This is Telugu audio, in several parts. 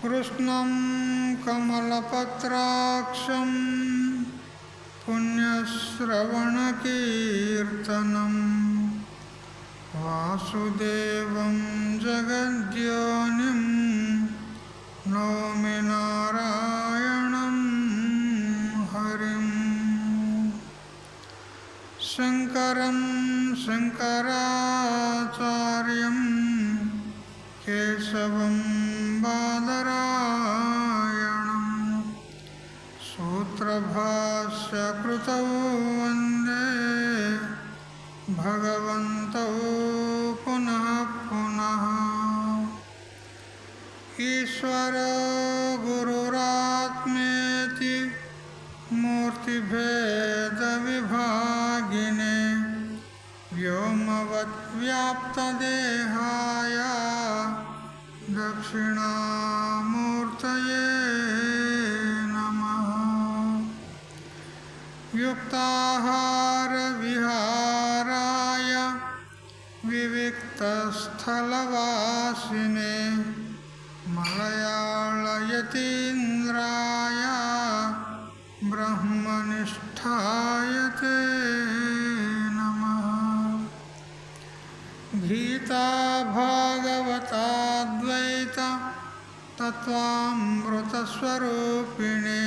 कृष्णं कमलपत्राक्षं पुण्यश्रवणकीर्तनं वासुदेवं जगद्योनिं नौमि नारायणं हरिं। शङ्करं शङ्कराचार्यं केशवं बादरायणं सूत्रभाष्यकृतौ वन्दे भगवन्तौ पुनः पुनः। ईश्वरो गुरुरात्मेति मूर्तिभेदविभागिने व्योमवद्व्याप्तदेहाय दक्षिणामूर्तये नमः। युक्ताहारविहाराय विविक्तस्थलवासिने मलयाळयतीन्द्राय ब्रह्मनिष्ठाय ते नमः। गीता भागवताद्वैत तत्त्वामृतस्वरूपिणे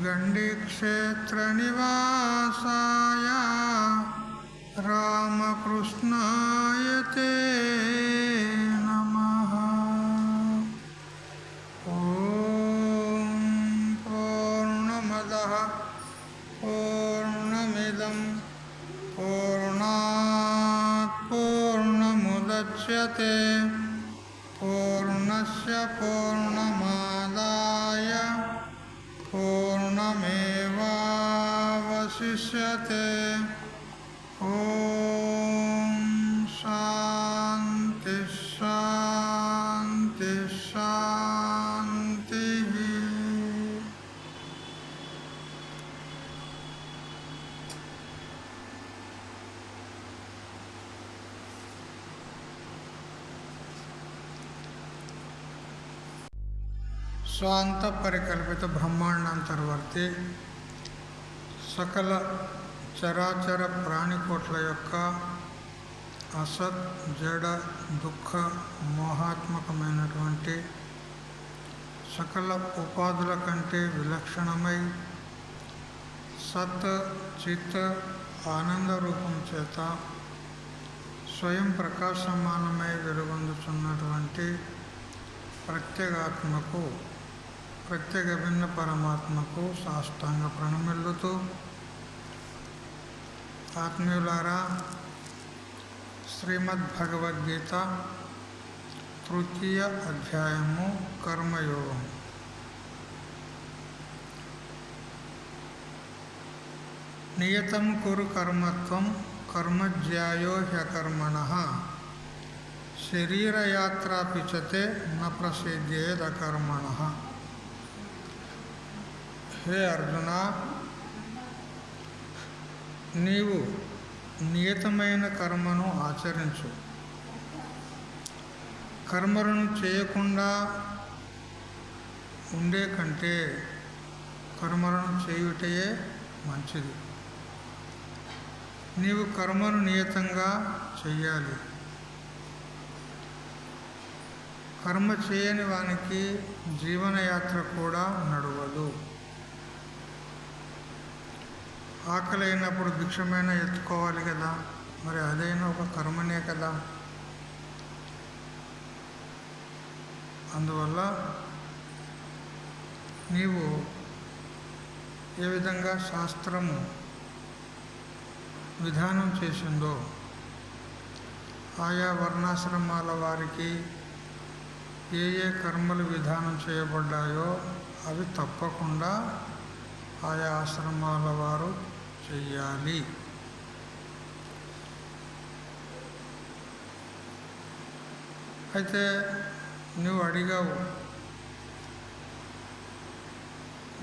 गण्डीक्षेत्रनिवासाय रामकृष्णाय ते नमः। ॐ पूर्णमदः पूर्णमिदं पूर्णात् पूर्णमुदच्यते पूर्णस्य पूर्णमादाय पूर्णमेवावशिष्यते। ॐ शान्ति शान्ति शान्तिः। స్వాంత పరికల్పిత బ్రహ్మాండాంతర్వర్తి సకల చరాచర ప్రాణికోట్ల యొక్క అసత్ జడ దుఃఖ మోహాత్మకమైనటువంటి సకల ఉపాధుల కంటే విలక్షణమై సత్ చిత్ ఆనంద రూపం చేత స్వయం ప్రకాశమానమై వెలుగొందుతున్నటువంటి ప్రత్యేగాత్మకు ప్రత్యేక భిన్న పరమాత్మకు సాష్టాంగ ప్రణమిల్లుతూ, ఆత్మీయులారా, శ్రీమద్భగవద్గీత తృతీయ అధ్యాయము కర్మయోగం. నియతం కురు కర్మత్వం కర్మజ్యాయో హ్యకర్మణః శరీరయాత్రాపిచతే న ప్రసిద్ధ్యేదకర్మణః. హే అర్జున, నీవు నియతమైన కర్మను ఆచరించు. కర్మలను చేయకుండా ఉండే కంటే కర్మలను చేయుటయే మంచిది. నీవు కర్మను నియతంగా చెయ్యాలి. కర్మ చేయని వానికి జీవనయాత్ర కూడా నడవదు. ఆకలి అయినప్పుడు భిక్షమైనా ఎత్తుకోవాలి కదా, మరి అదైనా ఒక కర్మనే కదా. అందువల్ల నీవు ఏ విధంగా శాస్త్రము విధానం చేసిందో ఆయా వర్ణాశ్రమాల వారికి ఏ ఏ కర్మలు విధానం చేయబడ్డాయో అవి తప్పకుండా ఆయా ఆశ్రమాల వారు చెయ్యాలి. అయితే నువ్వు అడిగావు,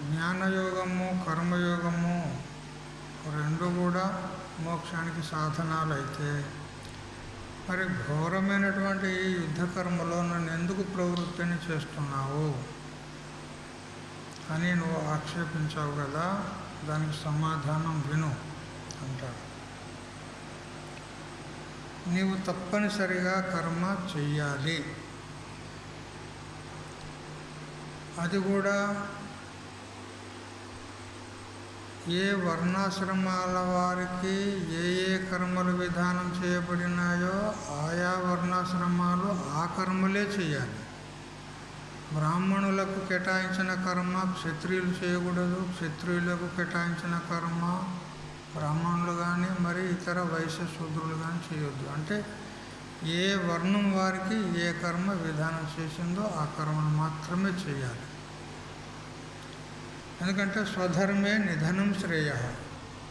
జ్ఞానయోగము కర్మయోగము రెండు కూడా మోక్షానికి సాధనాలు అయితే మరి ఘోరమైనటువంటి ఈ యుద్ధ కర్మలో నన్ను ఎందుకు ప్రవృత్తిని చేస్తున్నావు అని నువ్వు ఆక్షేపించావు కదా, దానికి సమాధానం విను అంటాడు. నీవు తప్పనిసరిగా కర్మ చెయ్యాలి. అది కూడా ఏ వర్ణాశ్రమాల వారికి ఏ ఏ కర్మలు విధానం చేయబడినాయో ఆయా వర్ణాశ్రమాలు ఆ కర్మలే చేయాలి. బ్రాహ్మణులకు కేటాయించిన కర్మ క్షత్రియులు చేయకూడదు, క్షత్రియులకు కేటాయించిన కర్మ బ్రాహ్మణులు కానీ మరి ఇతర వైశ్య శూద్రులు కానీ చేయొద్దు. అంటే ఏ వర్ణం వారికి ఏ కర్మ విధానం చేసిందో ఆ కర్మను మాత్రమే చేయాలి. ఎందుకంటే స్వధర్మే నిధనం శ్రేయ,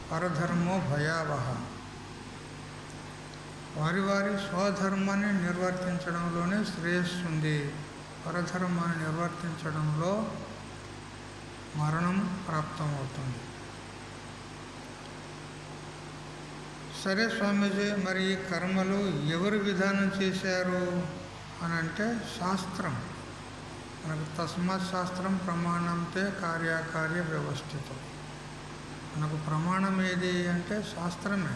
పరధర్మో భయావహ. వారి వారి స్వధర్మాన్ని నిర్వర్తించడంలోనే శ్రేయస్సు ఉంది, పరధర్మాన్ని నిర్వర్తించడంలో మరణం ప్రాప్తమవుతుంది. సరే స్వామీజీ, మరి ఈ కర్మలు ఎవరు విధానం చేశారు అని అంటే శాస్త్రం. మనకు తస్మాత్ శాస్త్రం ప్రమాణంతే కార్యకార్య వ్యవస్థితం. మనకు ప్రమాణం ఏది అంటే శాస్త్రమే.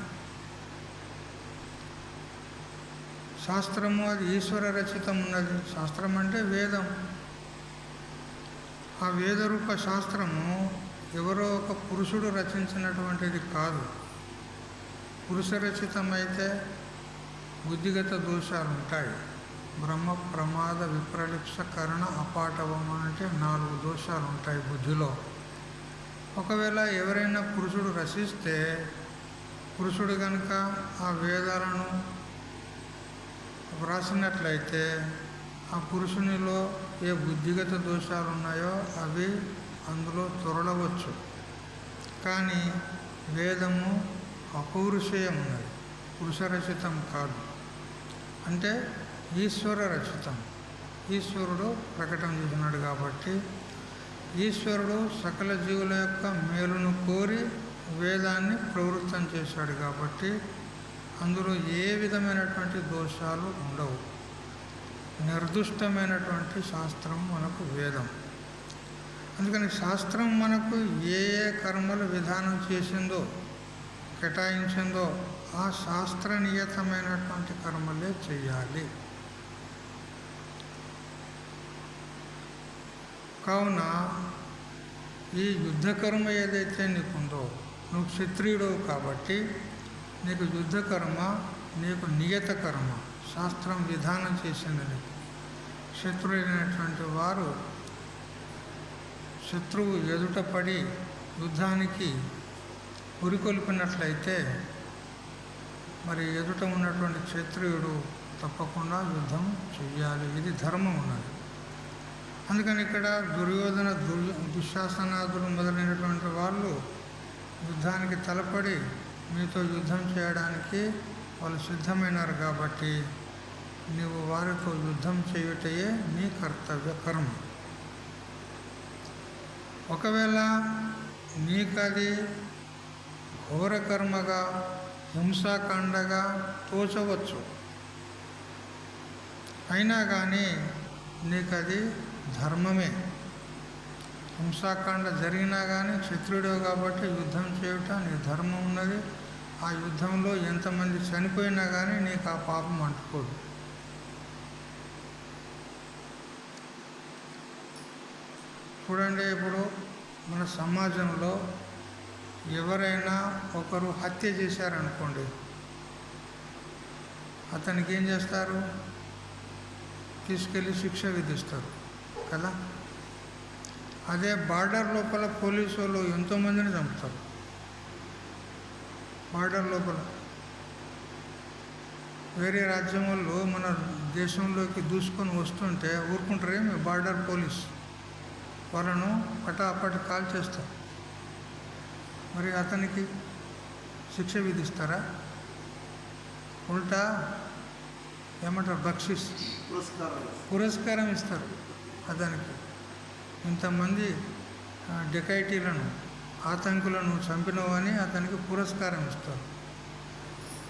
శాస్త్రము అది ఈశ్వర రచితం ఉన్నది. శాస్త్రం అంటే వేదం. ఆ వేదరూప శాస్త్రము ఎవరో ఒక పురుషుడు రచించినటువంటిది కాదు. పురుషరచితమైతే బుద్ధిగత దోషాలు ఉంటాయి. బ్రహ్మ ప్రమాద విప్రలిప్స కరణ అపాటవం అంటే 4 దోషాలు ఉంటాయి బుద్ధిలో. ఒకవేళ ఎవరైనా పురుషుడు రచిస్తే పురుషుడు కనుక ఆ వేదాలను వ్రాసినట్లయితే ఆ పురుషునిలో ఏ బుద్ధిగత దోషాలు ఉన్నాయో అవి అందులో తొరలవచ్చు. కానీ వేదము అపౌరుషేయం ఉన్నది, పురుషరచితం కాదు. అంటే ఈశ్వర రచితం. ఈశ్వరుడు ప్రకటన చేసినాడు కాబట్టి ఈశ్వరుడు సకల జీవుల యొక్క మేలును కోరి వేదాన్ని ప్రవృత్తం చేశాడు కాబట్టి అందులో ఏ విధమైనటువంటి దోషాలు ఉండవు. నిర్దుష్టమైనటువంటి శాస్త్రం మనకు వేదం. అందుకని శాస్త్రం మనకు ఏ ఏ కర్మలు విధానం చేసిందో కేటాయించిందో ఆ శాస్త్రనియతమైనటువంటి కర్మలే చేయాలి. కావున ఈ యుద్ధకర్మ ఏదైతే నీకుందో, నువ్వు క్షత్రియుడవు కాబట్టి నీకు యుద్ధకర్మ నీకు నియత కర్మ, శాస్త్రం విధానం చేసింది. నీకు శత్రువులైనటువంటి వారు శత్రువు ఎదుట పడి యుద్ధానికి ఉరికొల్పినట్లయితే మరి ఎదుట ఉన్నటువంటి క్షత్రియుడు తప్పకుండా యుద్ధం చెయ్యాలి. ఇది ధర్మం ఉన్నది. అందుకని ఇక్కడ దుర్యోధన దుశ్శాసనాదులు మొదలైనటువంటి వాళ్ళు యుద్ధానికి తలపడి మీతో యుద్ధం చేయడానికి వాళ్ళు సిద్ధమైనారు కాబట్టి నీవు వారితో యుద్ధం చేయుటయే నీ కర్తవ్య కర్మ. ఒకవేళ నీకది ఘోరకర్మగా హింసాకాండగా తోచవచ్చు, అయినా కానీ నీకది ధర్మమే. హింసాకాండ జరిగినా కానీ క్షత్రుడు కాబట్టి యుద్ధం చేయుట నీ ధర్మం ఉన్నది. ఆ యుద్ధంలో ఎంతమంది చనిపోయినా కానీ నీకు ఆ పాపం అంటుకోదు. చూడండి, ఇప్పుడు మన సమాజంలో ఎవరైనా ఒకరు హత్య చేశారనుకోండి, అతనికి ఏం చేస్తారు? తీసుకెళ్ళి శిక్ష విధిస్తారు కదా. అదే బార్డర్ లోపల పోలీసు వాళ్ళు ఎంతోమందిని చంపుతారు. బార్డర్ లోపల వేరే రాజ్యం వాళ్ళు మన దేశంలోకి దూసుకొని వస్తుంటే ఊరుకుంటారేమి బార్డర్ పోలీస్ వాళ్ళను పటాపటి కాల్ చేస్తారు. మరి అతనికి శిక్ష విధిస్తారా? ఉల్టా ఏమంటారు, బక్షిస్ పురస్కారం ఇస్తారు అతనికి. ఇంతమంది డెకైటీలను ఆతంకులను చంపినవు అని అతనికి పురస్కారం ఇస్తారు.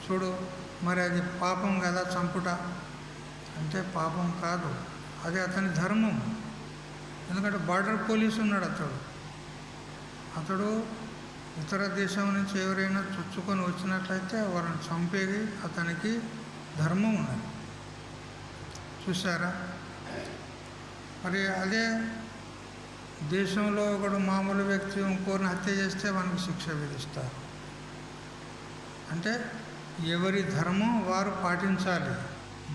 చూడు, మరి అది పాపం కదా చంపుట అంటే? పాపం కాదు, అది అతని ధర్మం. ఎందుకంటే బార్డర్ పోలీసు ఉన్నాడు అతడు ఇతర దేశం నుంచి ఎవరైనా చొచ్చుకొని వచ్చినట్లయితే వాళ్ళని చంపేది అతనికి ధర్మం ఉన్నది. చూసారా? మరి అదే దేశంలో ఒకడు మామూలు వ్యక్తి ఇంకోరిని హత్య చేస్తే వానికి శిక్ష విధిస్తారు. అంటే ఎవరి ధర్మం వారు పాటించాలి.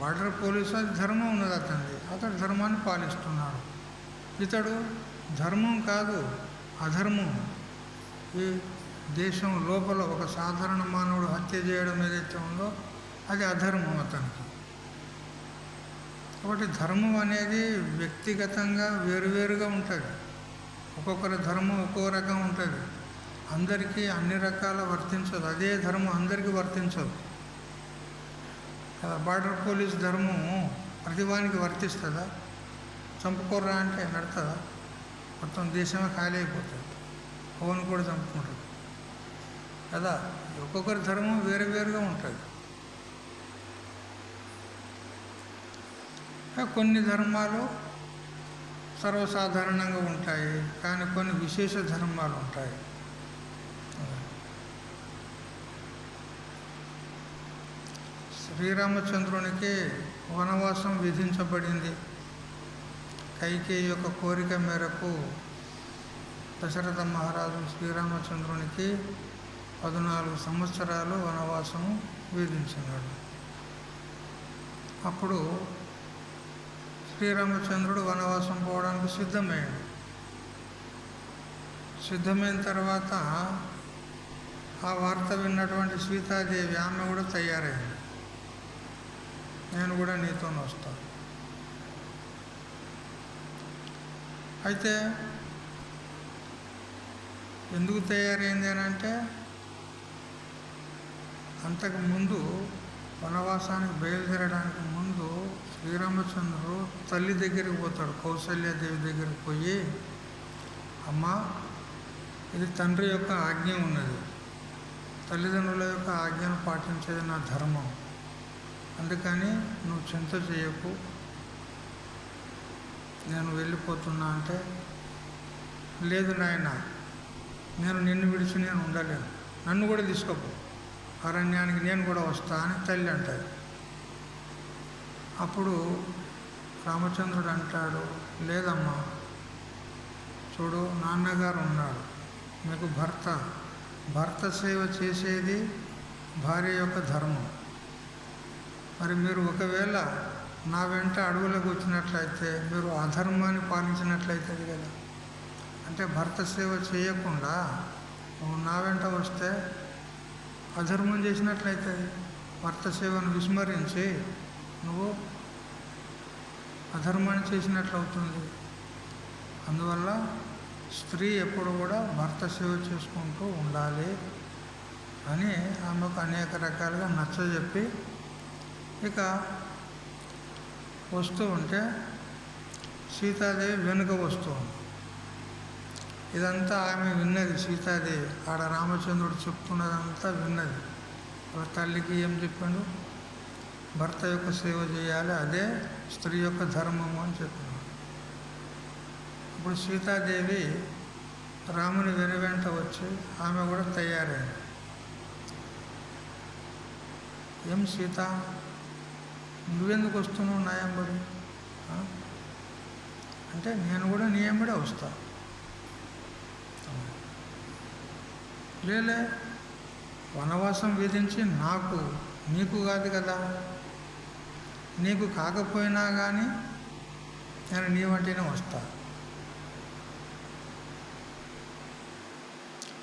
బార్డర్ పోలీసు అది ధర్మం ఉన్నది అతడు ధర్మాన్ని పాలిస్తున్నాడు. ఇతడు ధర్మం కాదు, అధర్మం. ఈ దేశం లోపల ఒక సాధారణ మానవుడు హత్య చేయడం ఏదైతే ఉందో అది అధర్మం అతనికి. కాబట్టి ధర్మం అనేది వ్యక్తిగతంగా వేరువేరుగా ఉంటుంది. ఒక్కొక్కరి ధర్మం ఒక్కో రకం ఉంటుంది. అందరికీ అన్ని రకాల వర్తించదు. అదే ధర్మం అందరికీ వర్తించదు. బార్డర్ పోలీస్ ధర్మం ప్రతివానికి వర్తిస్తుందా? చంపుకోర్రా అంటే నడుతుందా? మొత్తం దేశమే ఖాళీ అయిపోతుంది. పవన్ కూడా చంపుకుంటాడు కదా. ఒక్కొక్కరి ధర్మం వేరువేరుగా ఉంటుంది. కొన్ని ధర్మాలు సర్వసాధారణంగా ఉంటాయి, కానీ కొన్ని విశేష ధర్మాలు ఉంటాయి. శ్రీరామచంద్రునికి వనవాసం విధించబడింది. కైకేయి యొక్క కోరిక మేరకు దశరథ మహారాజు శ్రీరామచంద్రునికి 14 సంవత్సరాలు వనవాసం విధించినాడు. అప్పుడు శ్రీరామచంద్రుడు వనవాసం పోవడానికి సిద్ధమయ్యాడు. సిద్ధమైన తర్వాత ఆ వార్త విన్నటువంటి సీతాదేవి ఆమె కూడా తయారైంది. నేను కూడా నీతో వస్తాను. అయితే ఎందుకు తయారైంది అని అంటే, అంతకుముందు వనవాసానికి బయలుదేరడానికి ముందు శ్రీరామచంద్రుడు తల్లి దగ్గరికి పోతాడు. కౌసల్యాదేవి దగ్గరికి పోయి, అమ్మా, ఇది తండ్రి యొక్క ఆజ్ఞ ఉన్నది, తల్లిదండ్రుల యొక్క ఆజ్ఞను పాటించేది నా ధర్మం, అందుకని నువ్వు చింత చేయకు, నేను వెళ్ళిపోతున్నా అంటే, లేదు నాయన, నేను నిన్ను విడిచి నేను ఉండలేను, నన్ను కూడా తీసుకోపో, అరణ్యానికి నేను కూడా వస్తా అని తల్లి అంటాడు. అప్పుడు రామచంద్రుడు అంటాడు, లేదమ్మా, చూడు, నాన్నగారు ఉన్నాడు, మీకు భర్త సేవ చేసేది భార్య యొక్క ధర్మం. మరి మీరు ఒకవేళ నా వెంట అడవులకు వచ్చినట్లయితే మీరు అధర్మాన్ని పాలించినట్లయితే కదా. అంటే భర్త సేవ చేయకుండా నువ్వు నా వెంట వస్తే అధర్మం చేసినట్లయితే, భర్త సేవను విస్మరించి నువ్వు అధర్మాన్ని చేసినట్లు అవుతుంది. అందువల్ల స్త్రీ ఎప్పుడు కూడా భర్త సేవ చేసుకుంటూ ఉండాలి అని ఆమెకు అనేక రకాలుగా నచ్చజెప్పి ఇక వస్తూ ఉంటే సీతాదేవి వెనుక వస్తూ ఉంది. ఇదంతా ఆమె విన్నది. సీతాదేవి ఆడ రామచంద్రుడు చెప్తున్నదంతా విన్నది. వాళ్ళ తల్లికి ఏం చెప్పాడు? భర్త యొక్క సేవ చేయాలి, అదే స్త్రీ యొక్క ధర్మము అని చెప్పాడు. ఇప్పుడు సీతాదేవి రాముని వెనువెంట వచ్చి ఆమె కూడా తయారైంది. ఏం సీత, నువ్వెందుకు వస్తున్నావు నా ఎంబడి అంటే, నేను కూడా నీ ఎంబడే వస్తా. లేలే, వనవాసం విధించి నీకు కాదు కదా, నీకు కాకపోయినా కానీ నేను నీ వంటినే వస్తా.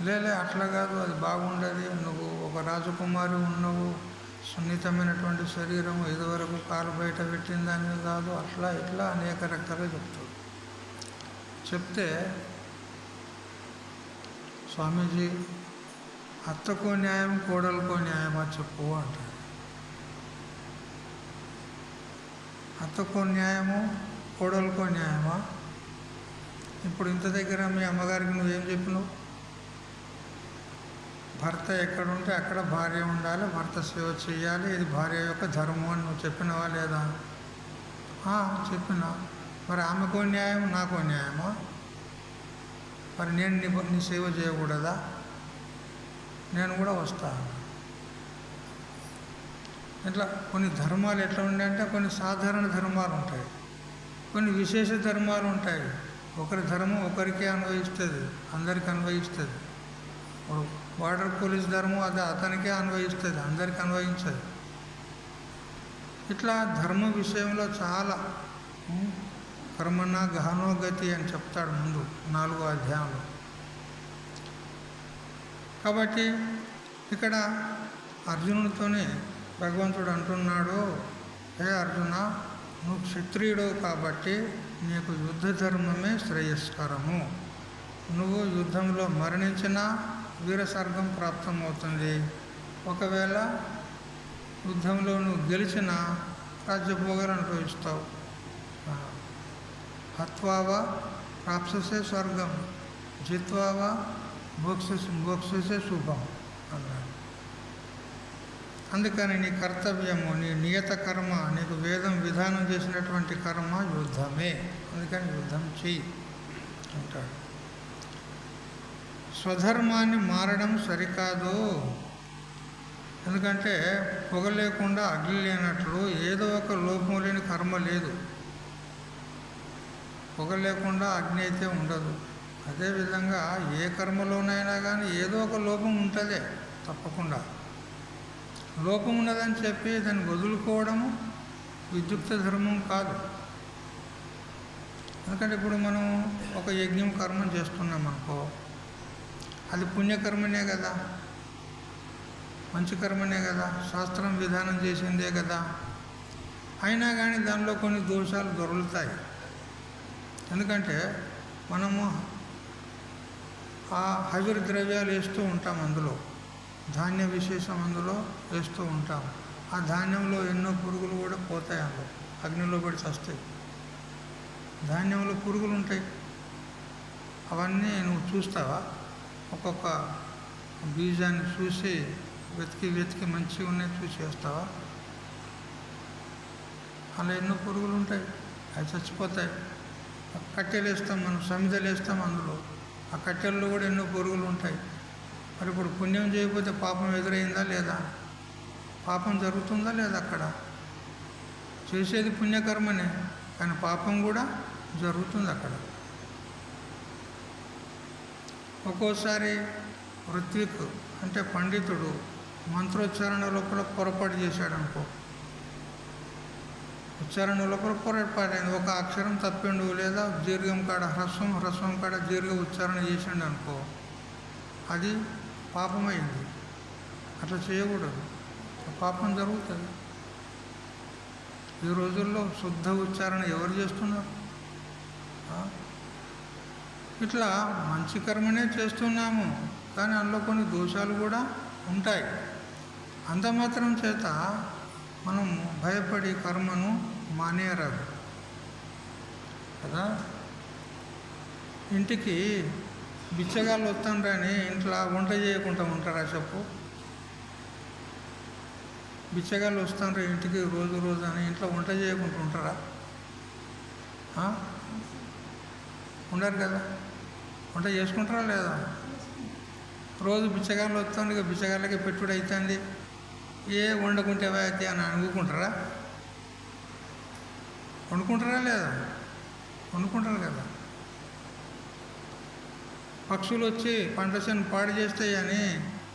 లేలే అట్లా కాదు, అది బాగుండదు, నువ్వు ఒక రాజకుమారి ఉన్నావు, సున్నితమైనటువంటి శరీరం, ఇదివరకు కాలు బయట పెట్టిన దాన్ని కాదు, అట్లా ఇట్లా అనేక రకాలుగా చెప్తాడు. చెప్తే స్వామీజీ అత్తకో న్యాయం కోడలకో న్యాయమా చెప్పు అంటాడు. అత్తకో న్యాయము కోడలకో న్యాయమా? ఇప్పుడు ఇంత దగ్గర మీ అమ్మగారికి నువ్వేం చెప్పినావు? భర్త ఎక్కడుంటే అక్కడ భార్య ఉండాలి, భర్త సేవ చేయాలి, ఇది భార్య యొక్క ధర్మం అని నువ్వు చెప్పినవా లేదా? చెప్పినా. మరి ఆమెకో న్యాయం నాకో న్యాయమా? మరి నేను నీ సేవ చేయకూడదా? నేను కూడా వస్తాను. ఇట్లా కొన్ని ధర్మాలు ఎట్లా ఉన్నాయంటే కొన్ని సాధారణ ధర్మాలు ఉంటాయి, కొన్ని విశేష ధర్మాలు ఉంటాయి. ఒకరి ధర్మం ఒకరికే అన్వయిస్తుంది, అందరికీ అన్వయిస్తుంది. బార్డర్ పోలీస్ ధర్మం అది అతనికే అన్వయిస్తుంది, అందరికీ అన్వయించదు. ఇట్లా ధర్మ విషయంలో చాలా కర్మణ గహనోగతి అని చెప్తాడు ముందు 4వ అధ్యాయంలో. కాబట్టి ఇక్కడ అర్జునుడితోనే భగవంతుడు అంటున్నాడు, హే అర్జున, నువ్వు క్షత్రియుడు కాబట్టి నీకు యుద్ధ ధర్మమే శ్రేయస్కరము. నువ్వు యుద్ధంలో మరణించినా వీరస్వర్గం ప్రాప్తమవుతుంది. ఒకవేళ యుద్ధంలో నువ్వు గెలిచినా రాజ్యభోగాలు అనుభవిస్తావు. హత్వావా ప్రాప్ససే స్వర్గం, జిత్వావా మోక్షసే శుభం అన్నాడు. అందుకని నీ కర్తవ్యము, నీ నియత కర్మ, నీకు వేదం విధానం చేసినటువంటి కర్మ యుద్ధమే. అందుకని యుద్ధం చెయ్యి అంటాడు. స్వధర్మాన్ని మారడం సరికాదు. ఎందుకంటే పొగ లేకుండా అగ్ని లేనట్లు ఏదో ఒక లోపం లేని కర్మ లేదు. పొగ లేకుండా అగ్ని అయితే ఉండదు. అదేవిధంగా ఏ కర్మలోనైనా కానీ ఏదో ఒక లోపం ఉంటుందే తప్పకుండా. లోపం ఉన్నదని చెప్పి దాన్ని వదులుకోవడము విద్యుక్త ధర్మం కాదు. ఎందుకంటే ఇప్పుడు మనం ఒక యజ్ఞం కర్మం చేస్తున్నాం అనుకో, అది పుణ్యకర్మనే కదా, మంచి కర్మనే కదా, శాస్త్రం విధానం చేసిందే కదా. అయినా కానీ దానిలో కొన్ని దోషాలు దొరుకుతాయి. ఎందుకంటే మనము ఆ హవిర్ ద్రవ్యాలు వేస్తూ ఉంటాం, అందులో ధాన్య విశేషం అందులో వేస్తూ ఉంటాం. ఆ ధాన్యంలో ఎన్నో పురుగులు కూడా పోతాయి, అందులో అగ్నిలో పడి చస్తాయి. ధాన్యంలో పురుగులు ఉంటాయి. అవన్నీ నువ్వు చూస్తావా? ఒక్కొక్క బీజాన్ని చూసి వెతికి మంచిగా ఉన్నాయి చూసి వేస్తావా? అలా ఎన్నో పురుగులు ఉంటాయి, అవి చచ్చిపోతాయి. కట్టెలు వేస్తాం, మనం సమిధలు వేస్తాం, అందులో ఆ కట్టెల్లో కూడా ఎన్నో పురుగులు ఉంటాయి. మరి ఇప్పుడు పుణ్యం చేయకపోతే పాపం ఎదురైందా లేదా? పాపం జరుగుతుందా లేదా? అక్కడ చేసేది పుణ్యకర్మనే, కానీ పాపం కూడా జరుగుతుంది అక్కడ. ఒక్కోసారి ఋత్విక్ అంటే పండితుడు మంత్రోచ్చారణ లోపల పొరపాటు చేశాడు అనుకో, ఉచ్చారణ లోపల పొరపాటైంది, ఒక అక్షరం తప్పిండు, లేదా దీర్ఘం కాడ హ్రస్వం కాడ దీర్ఘ ఉచ్చారణ చేసిండు అనుకో, అది పాపమైంది. అట్లా చేయకూడదు, పాపం జరుగుతుంది. ఈ రోజుల్లో శుద్ధ ఉచ్చారణ ఎవరు చేస్తున్నారు? ఇట్లా మంచి కర్మనే చేస్తున్నాము, కానీ అందులో కొన్ని దోషాలు కూడా ఉంటాయి. అంత మాత్రం చేత మనం భయపడి కర్మను మానేయరాదు కదా. ఇంటికి బిచ్చగాళ్ళు వస్తానని ఇంట్లో వంట చేయకుండా ఉంటారా చెప్పు? బిచ్చగాళ్ళు వస్తాను ఇంటికి రోజు అని ఇంట్లో వంట చేయకుండా ఉంటారా? ఉండరు కదా. వంట చేసుకుంటారా లేదా? రోజు బిచ్చగాళ్ళు వస్తాను, ఇక బిచ్చగాళ్ళకి పెట్టుడు అవుతుంది, ఏ వండుకుంటే అయితే అని అనుకుంటారా? వండుకుంటారా లేదా? వండుకుంటారు కదా. పక్షులు వచ్చి పంట చేను పాడు చేస్తాయని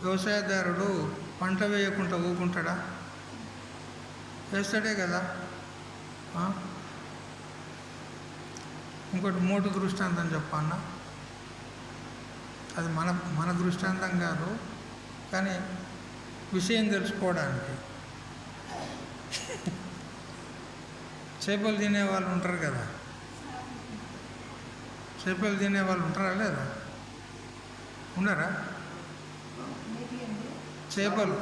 వ్యవసాయదారుడు పంట వేయకుండా ఊకుంటాడా? వేస్తాడే కదా. ఇంకోటి మోటు దృష్టాంతం చెప్పన్నా. అది మన మన దృష్టాంతం కాదు, కానీ విషయం తెలుసుకోవడానికి. చేపలు తినే వాళ్ళు ఉంటారు కదా, చేపలు తినే వాళ్ళు ఉంటారా లేదా? ఉన్నారా? చేపలు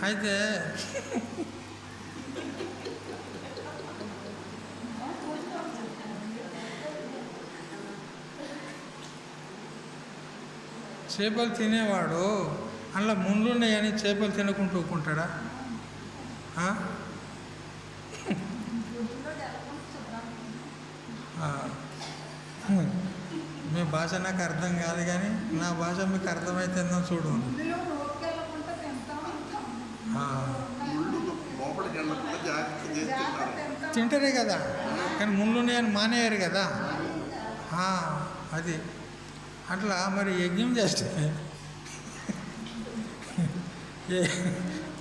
అయితే చేపలు తినేవాడు అందులో ముళ్ళున్నాయని చేపలు తినకుంటూ ఊరుకుంటాడా? మీ భాష నాకు అర్థం కాదు, కానీ నా భాష మీకు అర్థమైతుందో చూడు. తింటారే కదా, కానీ ముళ్ళున్నాయని మానేయారు కదా. అది అట్లా. మరి యజ్ఞం చేస్తే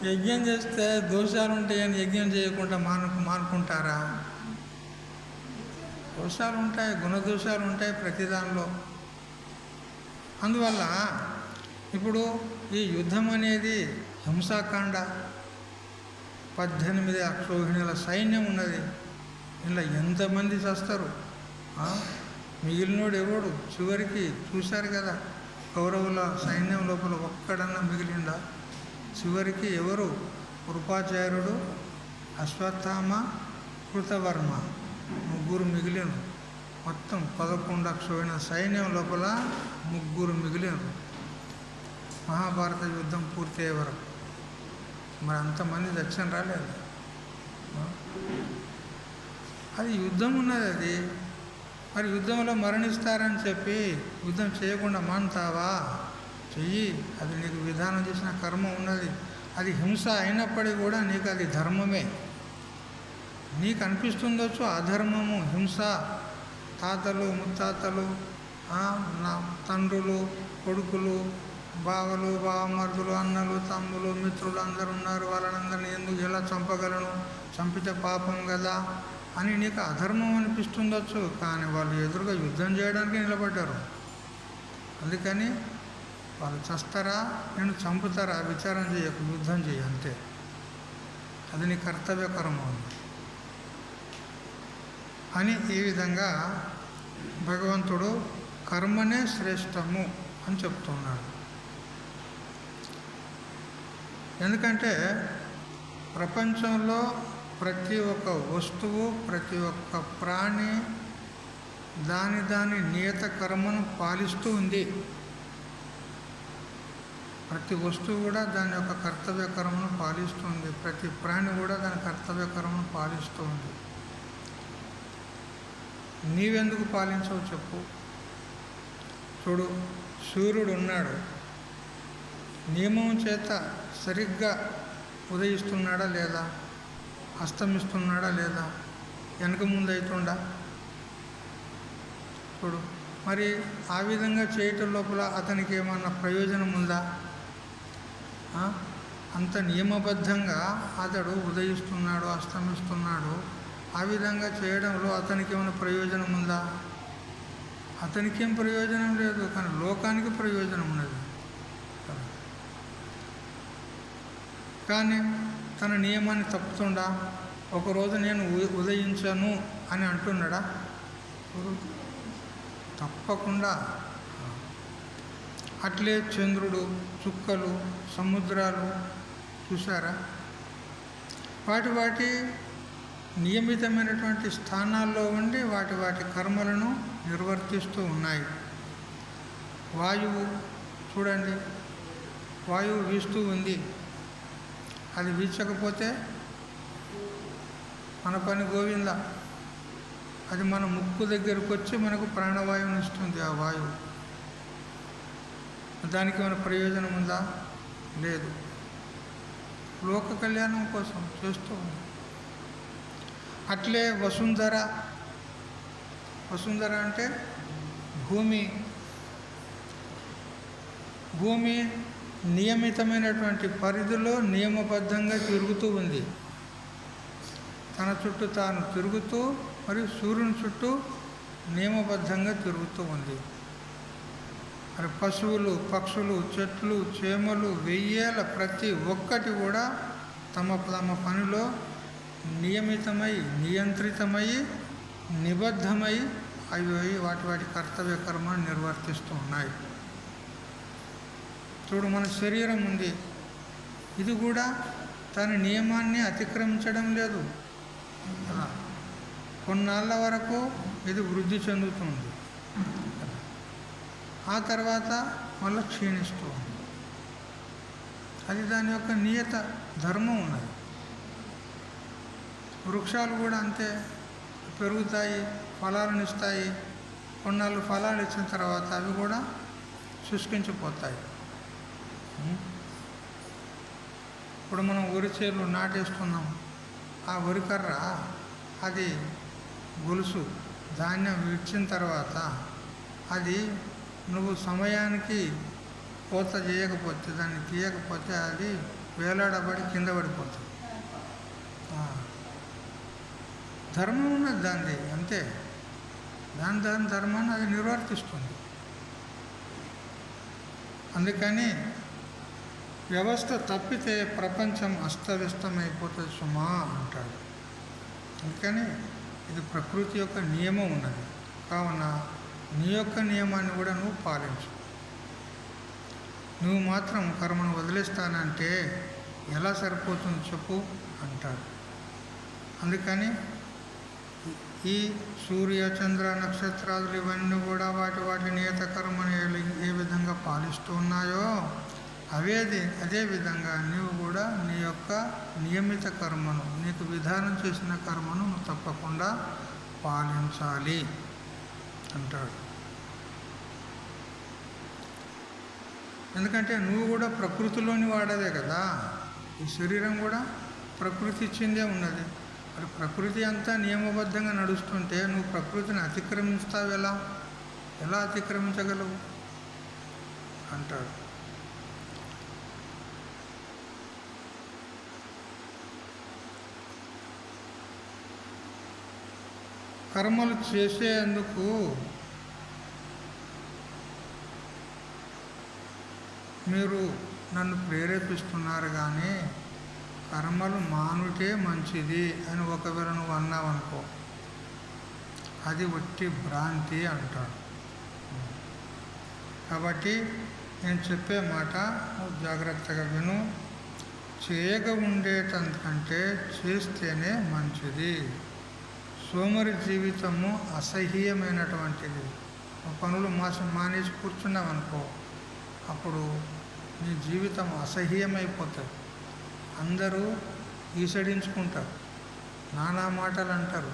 యజ్ఞం చేస్తే దోషాలు ఉంటాయని యజ్ఞం చేయకుండా మానుకుంటారా? దోషాలు ఉంటాయి, గుణదోషాలు ఉంటాయి ప్రతి దానిలో. అందువల్ల ఇప్పుడు ఈ యుద్ధం అనేది హింసాకాండ. 18 అక్షోహిణుల సైన్యం ఉన్నది. ఇలా ఎంతమంది చేస్తారు? మిగిలినోడు ఎవడు? చివరికి చూశారు కదా, కౌరవుల సైన్యం లోపల ఒక్కడన్నా మిగిలిందా? చివరికి ఎవరు? కృపాచార్యుడు, అశ్వత్థామ, కృతవర్మ, ముగ్గురు మిగిలినరు. మొత్తం 11 అక్షోహిణ సైన్యం లోపల ముగ్గురు మిగిలినరు మహాభారత యుద్ధం పూర్తయ్యే వరకు. మరి అంతమంది దక్షిణ రాలేదు. అది యుద్ధం ఉన్నది. అది మరి యుద్ధంలో మరణిస్తారని చెప్పి యుద్ధం చేయకుండా మానుతావా? చెయ్యి. అది నీకు విధానం చేసిన కర్మ ఉన్నది. అది హింస అయినప్పటికీ కూడా నీకు అది ధర్మమే. నీకు అనిపిస్తుండొచ్చు అధర్మము, హింస. తాతలు, ముత్తాతలు, నా తండ్రులు, కొడుకులు, బావలు, బావమరుదులు, అన్నలు, తమ్ములు, మిత్రులు అందరు ఉన్నారు. వాళ్ళందరినీ ఎందుకు ఎలా చంపగలను? చంపితే పాపం కదా అని నీకు అధర్మం అనిపిస్తుండొచ్చు. కానీ వాళ్ళు ఎదురుగా యుద్ధం చేయడానికి నిలబడ్డారు. అందుకని వాళ్ళు చస్తారా, నేను చంపుతారా విచారం చేయకు, యుద్ధం చేయి అంతే. అది నీ కర్తవ్యకర్మ అని ఈ విధంగా భగవంతుడు కర్మనే శ్రేష్టము అని చెప్తున్నాడు. ఎందుకంటే ప్రపంచంలో ప్రతి ఒక్క వస్తువు, ప్రతి ఒక్క ప్రాణి దాని నియత కర్మను పాలిస్తూ ఉంది. ప్రతి వస్తువు కూడా దాని యొక్క కర్తవ్య కర్మను పాలిస్తుంది. ప్రతి ప్రాణి కూడా దాని కర్తవ్య కర్మను పాలిస్తుంది. నీవెందుకు పాలించవు చెప్పు? చూడు, సూర్యుడు ఉన్నాడు, నియమం చేత సరిగ్గా ఉదయిస్తున్నాడా లేదా? అస్తమిస్తున్నాడా లేదా? వెనక ముందు అవుతుండా? చూడు, మరి ఆ విధంగా చేయటం లోపల అతనికి ఏమన్నా ప్రయోజనం ఉందా? అంత నియమబద్ధంగా అతడు ఉదయిస్తున్నాడు, అస్తమిస్తున్నాడు. ఆ విధంగా చేయడంలో అతనికి ఏమైనా ప్రయోజనం ఉందా? అతనికేం ప్రయోజనం లేదు, కానీ లోకానికి ప్రయోజనం ఉన్నది. కానీ తన నియమాన్ని తప్పుతుండా? ఒకరోజు నేను ఉదయించను అని అంటున్నాడా? తప్పకుండా. అట్లే చంద్రుడు, చుక్కలు, సముద్రాలు చూసారా? వాటి నియమితమైనటువంటి స్థానాల్లో ఉండి వాటి కర్మలను నిర్వర్తిస్తూ ఉన్నాయి. వాయువు చూడండి, వాయువు వీస్తూ ఉంది. అది వీచకపోతే మన పని గోవింద. అది మన ముక్కు దగ్గరకు వచ్చి మనకు ప్రాణవాయువుని ఇస్తుంది. ఆ వాయువు దానికి మన ప్రయోజనం ఉందా? లేదు. లోక కళ్యాణం కోసం చేస్తూ ఉంది. అట్లే వసుంధర అంటే భూమి నియమితమైనటువంటి పరిధిలో నియమబద్ధంగా తిరుగుతూ ఉంది. తన చుట్టూ తాను తిరుగుతూ మరియు సూర్యుని చుట్టూ నియమబద్ధంగా తిరుగుతూ ఉంది. మరి పశువులు, పక్షులు, చెట్లు, చేమలు, వెయ్యేల ప్రతి ఒక్కటి కూడా తమ తమ పనిలో నియమితమై, నియంత్రితమై, నిబద్ధమై అవి వాటి కర్తవ్య కర్మను నిర్వర్తిస్తూ ఉన్నాయి. చూడు, మన శరీరం ఉంది, ఇది కూడా తన నియమాన్ని అతిక్రమించడం లేదు కదా. కొన్నాళ్ళ వరకు ఇది వృద్ధి చెందుతుంది, ఆ తర్వాత మళ్ళీ క్షీణిస్తూ ఉంది. అది దాని యొక్క నియత ధర్మం ఉన్నది. వృక్షాలు కూడా అంతే, పెరుగుతాయి, ఫలాలను ఇస్తాయి. కొన్నాళ్ళు ఫలాలు ఇచ్చిన తర్వాత అవి కూడా శుష్కించిపోతాయి. ఇప్పుడు మనం వరి చేలు నాటేస్తున్నాం, ఆ వరి కర్ర అది గొలుసు ధాన్యం ఇచ్చిన తర్వాత అది నువ్వు సమయానికి కోత చేయకపోతే, దాన్ని తీయకపోతే అది వేలాడబడి కింద పడిపోతుంది. ధర్మం ఉన్నది దాన్ని, అంతే. దాని ధర్మాన్ని అది నిర్వర్తిస్తుంది. అందుకని వ్యవస్థ తప్పితే ప్రపంచం అస్తవ్యస్తమైపోతుంది సుమా అంటాడు. అందుకని ఇది ప్రకృతి యొక్క నియమం ఉన్నది. కావున నీ యొక్క నియమాన్ని కూడా నువ్వు పాలించు. నువ్వు మాత్రం కర్మను వదిలేస్తానంటే ఎలా సరిపోతుంది చెప్పు అంటాడు. అందుకని ఈ సూర్య, చంద్ర, నక్షత్రాదులు ఇవన్నీ కూడా వాటి నియత కర్మను ఏ విధంగా పాలిస్తూ ఉన్నాయో అదే విధంగా నీవు కూడా నీ యొక్క నియమిత కర్మను, నీకు విధానం చేసిన కర్మను నువ్వు తప్పకుండా పాలించాలి అంటాడు. ఎందుకంటే నువ్వు కూడా ప్రకృతిలోని వాడదే కదా. ఈ శరీరం కూడా ప్రకృతి ఇచ్చిందే ఉన్నది. మరి ప్రకృతి అంతా నియమబద్ధంగా నడుస్తుంటే నువ్వు ప్రకృతిని అతిక్రమిస్తావు ఎలా అతిక్రమించగలవు అంటాడు. కర్మలు చేసేందుకు మీరు నన్ను ప్రేరేపిస్తున్నారు, కానీ కర్మలు మానుటే మంచిది అని ఒకవేళ నువ్వు అన్నావనుకో, అది వట్టి భ్రాంతి అంటాడు. కాబట్టి నేను చెప్పే మాట నువ్వు జాగ్రత్తగా విను. చేయక ఉండేటందుకంటే చేస్తేనే మంచిది. సోమరి జీవితము అసహ్యమైనటువంటిది. పనులు మానేసి కూర్చున్నావనుకో, అప్పుడు నీ జీవితం అసహ్యమైపోతుంది. అందరూ ఈసడించుకుంటారు, నానా మాటలు అంటారు,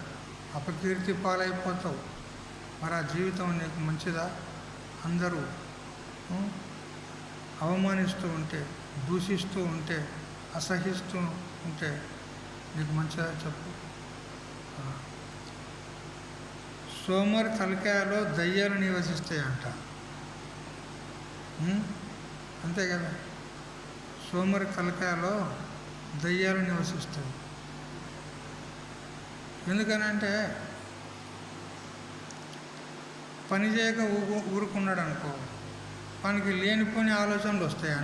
అపకీర్తి పాలైపోతావు. మరి ఆ జీవితం నీకు మంచిదా? అందరూ అవమానిస్తూ ఉంటే, దూషిస్తూ ఉంటే, అసహిస్తూ ఉంటే నీకు మంచిదా చెప్పు? సోమరి తలకాయలో దయ్యాలు నివసిస్తాయంట, అంతే కదా. సోమరి తలకాయలో దయ్యాలు నివసిస్తాయి. ఎందుకనంటే పని చేయక ఊరుకున్నాడు అనుకో, పనికి లేనిపోని ఆలోచనలు వస్తాయి.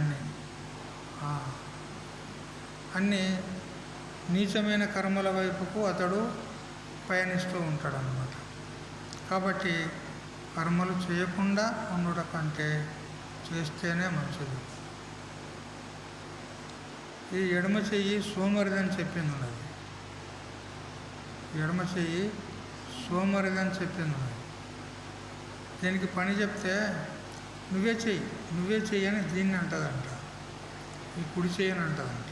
అన్నీ నీచమైన కర్మల వైపుకు అతడు పయనిస్తూ ఉంటాడనమాట. కాబట్టి కర్మలు చేయకుండా ఉండడం కంటే చేస్తేనే మంచిది. ఈ ఎడమ చెయ్యి సోమరిదని చెప్పింది ఉన్నది, ఎడమ చెయ్యి సోమరిదని చెప్పింది ఉన్నది. దీనికి పని చెప్తే నువ్వే చెయ్యి అని దీన్ని అంటదంట, ఈ కుడి చెయ్యని అంటదంట.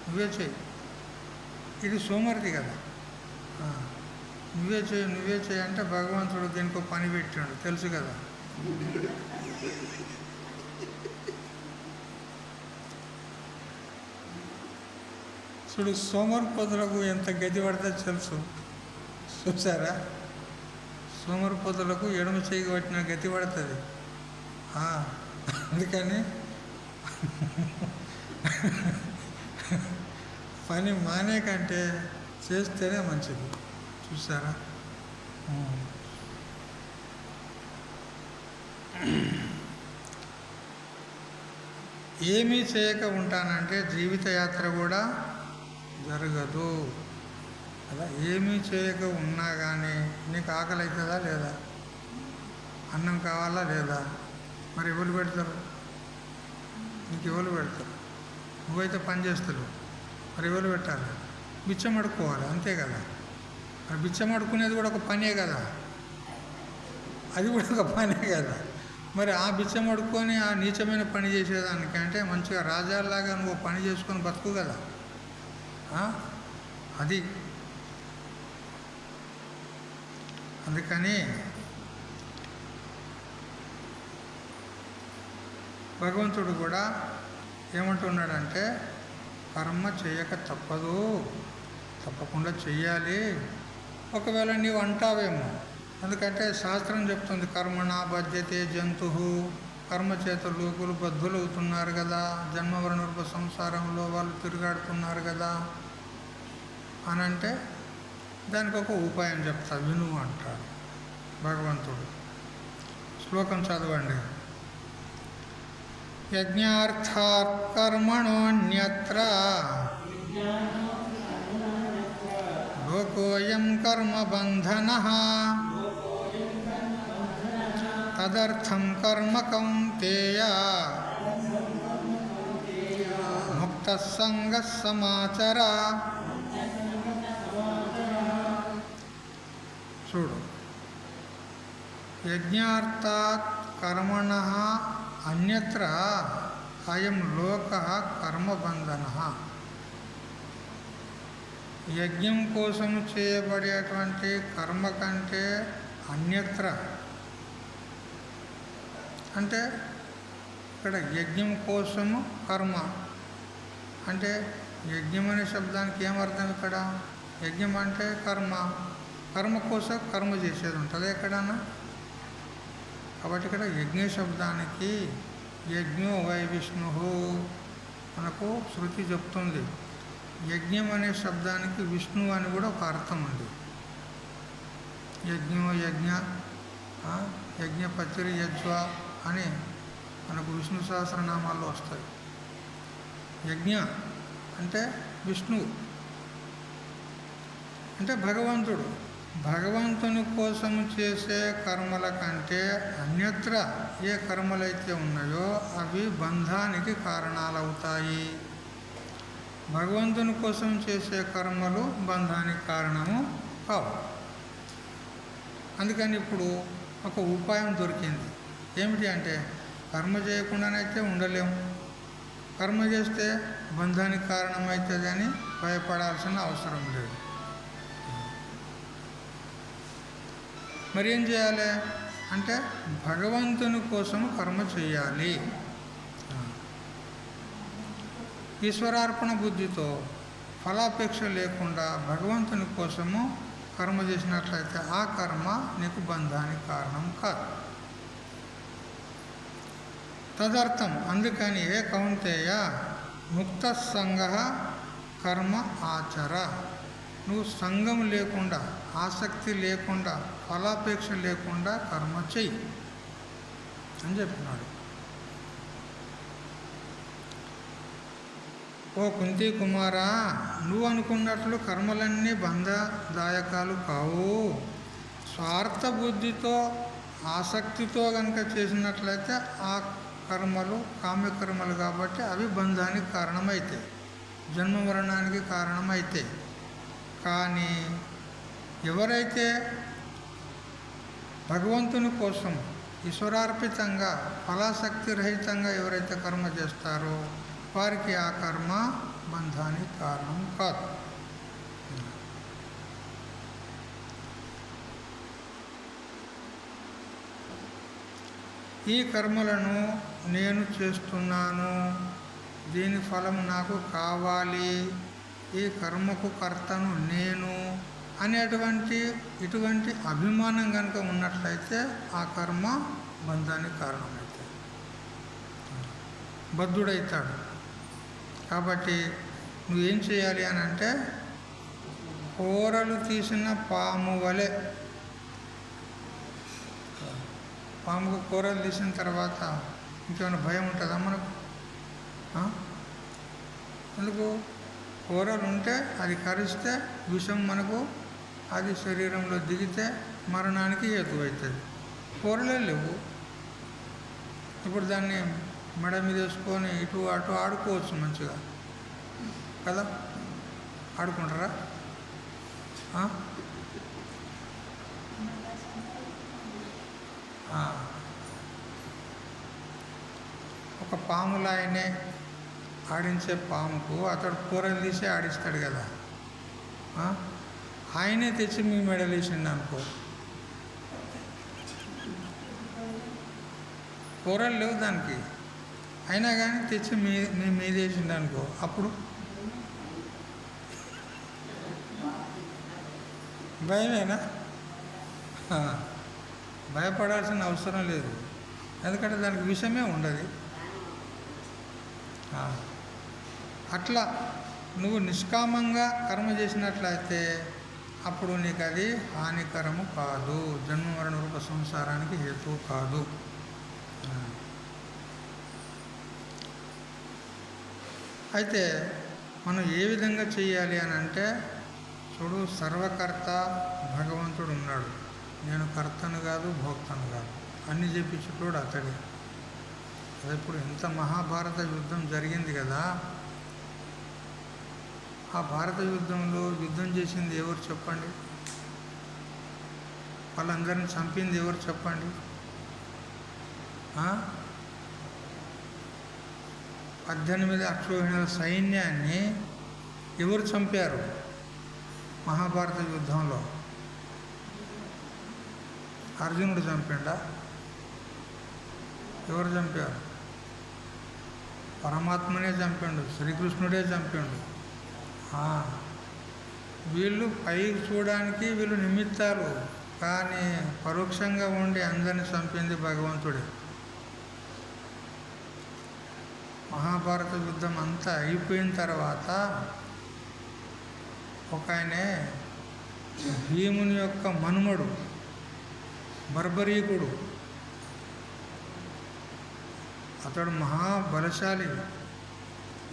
నువ్వే చెయ్యి, ఇది సోమరిది కదా. నువ్వే చెయ్యి అంటే భగవంతుడు దీనికో పని పెట్టాడు, తెలుసు కదా. చూడు, సోమరిపోతులకు ఎంత గతి పడుతుందో తెలుసు, చూసారా? సోమరిపోతులకు ఎడమ చేయి పట్టిన గతి పడుతుంది. అందుకని పని మానే కంటే చేస్తేనే మంచిది. చూసారా? ఏమీ చేయక ఉంటానంటే జీవితయాత్ర కూడా జరగదు కదా. ఏమీ చేయక ఉన్నా కానీ నీకు ఆకలి అవుతుందా లేదా? అన్నం కావాలా లేదా? మరి ఎవరు పెడతారు? నీకు ఎవరు పెడతారు? నువ్వైతే పని చేస్తావు, మరి ఎవరు పెట్టాలి? బిచ్చం అడుక్కోవాలి, అంతే కదా. మరి బిచ్చం అడుక్కునేది కూడా ఒక పనే కదా, అది కూడా ఒక పనే కదా. మరి ఆ బిచ్చం అడుక్కొని ఆ నీచమైన పని చేసేదానికి అంటే మంచిగా రాజాలాగా నువ్వు పని చేసుకొని బతుకు కదా. అది అందుకని భగవంతుడు కూడా ఏమంటున్నాడంటే కర్మ చేయక తప్పదు, తప్పకుండా చెయ్యాలి. ఒకవేళ నీవు అంటావేమో, ఎందుకంటే శాస్త్రం చెప్తుంది కర్మణ బధ్యతే జంతు, కర్మ చేత లోకులు బద్ధులు అవుతున్నారు కదా, జన్మవరణ రూప సంసారంలో వాళ్ళు తిరుగాడుతున్నారు కదా అని అంటే దానికి ఒక ఉపాయం చెప్తా విను అంటాడు భగవంతుడు. శ్లోకం చదవండి. యజ్ఞార్థాత్ కర్మణోన్యత్ర లోకోయం కర్మబంధనః తదర్థం కర్మ కౌంతేయ ముక్తః సంగః సమాచర. చూడు, యజ్ఞార్థాత్ కర్మణః అన్యత్ర అయం లోకః కర్మబంధనః. యజ్ఞం కోసం చేయబడేటువంటి కర్మ కంటే అన్యత్ర అంటే ఇక్కడ యజ్ఞం కోసము కర్మ అంటే యజ్ఞం అనే శబ్దానికి ఏమర్థం? ఇక్కడ యజ్ఞం అంటే కర్మ, కర్మ కోసం కర్మ చేసేది ఉంటుంది ఎక్కడన్నా. కాబట్టి ఇక్కడ యజ్ఞ శబ్దానికి యజ్ఞో వై విష్ణు మనకు శృతి చెప్తుంది. యజ్ఞం అనే శబ్దానికి విష్ణు అని కూడా ఒక అర్థం ఉంది. యజ్ఞో యజ్ఞ, యజ్ఞపత్రి యజ్వ అని మనకు విష్ణు సహస్రనామాల్లో వస్తాయి. యజ్ఞ అంటే విష్ణువు అంటే భగవంతుడు. భగవంతుని కోసం చేసే కర్మల కంటే అన్యత్ర ఏ కర్మలైతే ఉన్నాయో అవి బంధానికి కారణాలవుతాయి. భగవంతుని కోసం చేసే కర్మలు బంధానికి కారణము కావు. అందుకని ఇప్పుడు ఒక ఉపాయం దొరికింది. ఏమిటి అంటే కర్మ చేయకుండానైతే ఉండలేము, కర్మ చేస్తే బంధానికి కారణమవుతుంది అని భయపడాల్సిన అవసరం లేదు. మరి ఏం చేయాలి అంటే భగవంతుని కోసం కర్మ చేయాలి. ఈశ్వరార్పణ బుద్ధితో ఫలాపేక్ష లేకుండా భగవంతుని కోసము కర్మ చేసినట్లయితే ఆ కర్మ నీకు బంధానికి కారణం కాదు. తదర్థం అందుకని ఏ కౌంతేయ ముక్త సంగ కర్మ ఆచర. నువ్వు సంగం లేకుండా, ఆసక్తి లేకుండా, ఫలాపేక్ష లేకుండా కర్మ చెయ్యి అని చెప్పినాడు. ఓ కుంతి కుమారా, నువ్వు అనుకున్నట్లు కర్మలన్నీ బంధదాయకాలు కావు. స్వార్థ బుద్ధితో ఆసక్తితో కనుక చేసినట్లయితే ఆ కర్మలు కామ్యకర్మలు కాబట్టి అవి బంధానికి కారణమవుతాయి, జన్మ మరణానికి కారణమవుతాయి. కానీ ఎవరైతే భగవంతుని కోసం ఈశ్వరార్పితంగా ఫలాసక్తి రహితంగా ఎవరైతే కర్మ చేస్తారో వారికి ఆ కర్మ బంధానికి కారణం కాదు. ఈ కర్మలను నేను చేస్తున్నాను, దీని ఫలం నాకు కావాలి, ఈ కర్మకు కర్తను నేను అనేటువంటి ఇటువంటి అభిమానం కనుక ఉన్నట్లయితే ఆ కర్మ బంధానికి కారణమవుతుంది. బద్ధుడవుతాడు. కాబట్టి నువ్వేం చేయాలి అని అంటే కూరలు తీసిన పాము వలె, పాముకు కూరలు తీసిన తర్వాత ఇంకేమైనా భయం ఉంటుందా మనకు? ఎందుకు? కూరలు ఉంటే అది కరిస్తే విషం మనకు అది శరీరంలో దిగితే మరణానికి హేతువవుతుంది. కూరలే లేవు. ఇప్పుడు దాన్ని మెడ మీద వేసుకొని ఇటు అటు ఆడుకోవచ్చు మంచిగా కదా. ఆడుకుంటారా? ఒక పాములాయనే ఆడించే పాముకు అతడు కూరలు తీసి ఆడిస్తాడు కదా. ఆయనే తెచ్చి మీ మెడలు వేసిండు అనుకో, కూరలు లేవు దానికి, అయినా కానీ తెచ్చి మీ మీద వేసిండు అనుకో, అప్పుడు భయమేనా? భయపడాల్సిన అవసరం లేదు, ఎందుకంటే దానికి విషమే ఉండదు. అట్లా నువ్వు నిష్కామంగా కర్మ చేసినట్లయితే అప్పుడు నీకు అది హానికరము కాదు, జన్మ మరణ రూప సంసారానికి హేతువు కాదు. అయితే మనం ఏ విధంగా చేయాలి అని అంటే, చూడు, సర్వకర్త భగవంతుడు ఉన్నాడు, నేను కర్తను కాదు భోక్తను కాదు, అన్ని చెప్పించుకోడు అతడే. ఇప్పుడు ఇంత మహాభారత యుద్ధం జరిగింది కదా, ఆ భారత యుద్ధంలో యుద్ధం చేసింది ఎవరు చెప్పండి? వాళ్ళందరినీ చంపింది ఎవరు చెప్పండి? 18 అక్షోహిణుల సైన్యాన్ని ఎవరు చంపారు మహాభారత యుద్ధంలో? అర్జునుడు చంపిండా? ఎవరు చంపారు? పరమాత్మనే చంపాడు, శ్రీకృష్ణుడే చంపాడు. వీళ్ళు పైకి చూడడానికి వీళ్ళు నిమిత్తాలు, కానీ పరోక్షంగా ఉండి అందరిని చంపింది భగవంతుడే. మహాభారత యుద్ధం అంతా అయిపోయిన తర్వాత ఒక ఆయనే భీముని యొక్క మనుమడు బర్బరీకుడు, అతడు మహాబలశాలి,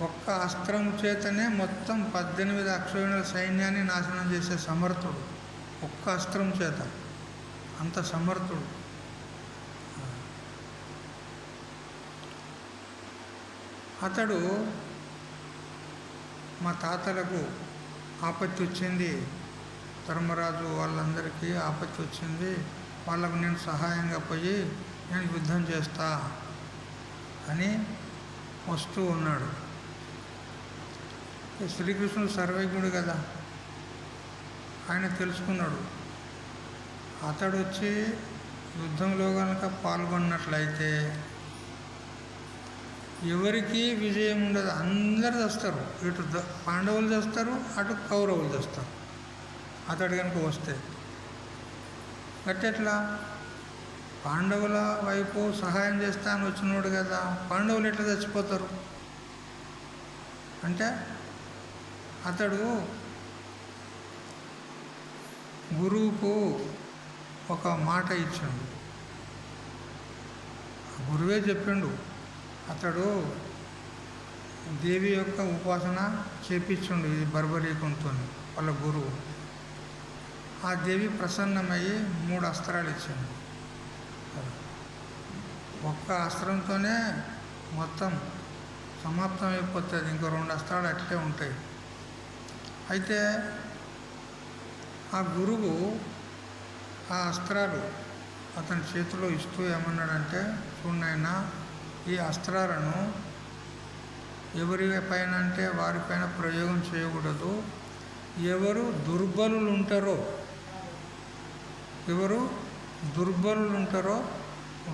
ఒక్క అస్త్రం చేతనే మొత్తం 18 అక్షోహిణుల సైన్యాన్ని నాశనం చేసే సమర్థుడు, ఒక్క అస్త్రం చేత అంత సమర్థుడు. అతడు మా తాతలకు ఆపత్తి వచ్చింది, ధర్మరాజు వాళ్ళందరికీ ఆపత్తి వచ్చింది, వాళ్ళకు నేను సహాయంగా పోయి నేను యుద్ధం చేస్తా అని వస్తూ ఉన్నాడు. శ్రీకృష్ణుడు సర్వజ్ఞుడు కదా, ఆయన తెలుసుకున్నాడు. అతడు వచ్చి యుద్ధంలో కనుక పాల్గొన్నట్లయితే ఎవరికి విజయం ఉండదు, అందరు చేస్తారు. ఇటు పాండవులు చేస్తారు, అటు కౌరవులు చేస్తారు. అతడు కనుక వస్తే గట్టెట్లా? పాండవుల వైపు సహాయం చేస్తా అని వచ్చినోడు కదా, పాండవులు ఎట్లా చచ్చిపోతారు అంటే, అతడు గురువుకు ఒక మాట ఇచ్చాడు, గురువే చెప్పిండు, అతడు దేవి యొక్క ఉపాసన చేపించుండు ఈ బర్బరీకంతో వాళ్ళ గురువు. ఆ దేవి ప్రసన్నమయ్యి 3 అస్త్రాలు ఇచ్చిండు. ఒక్క అస్త్రంతోనే మొత్తం సమాప్తం అయిపోతుంది, ఇంకో 2 అస్త్రాలు అట్లే ఉంటాయి. అయితే ఆ గురువు ఆ అస్త్రాలు అతని చేతిలో ఇస్తూ ఏమన్నాడంటే, చూడనైనా ఈ అస్త్రాలను ఎవరి పైన అంటే వారిపైన ప్రయోగం చేయకూడదు, ఎవరు దుర్బలులు ఉంటారో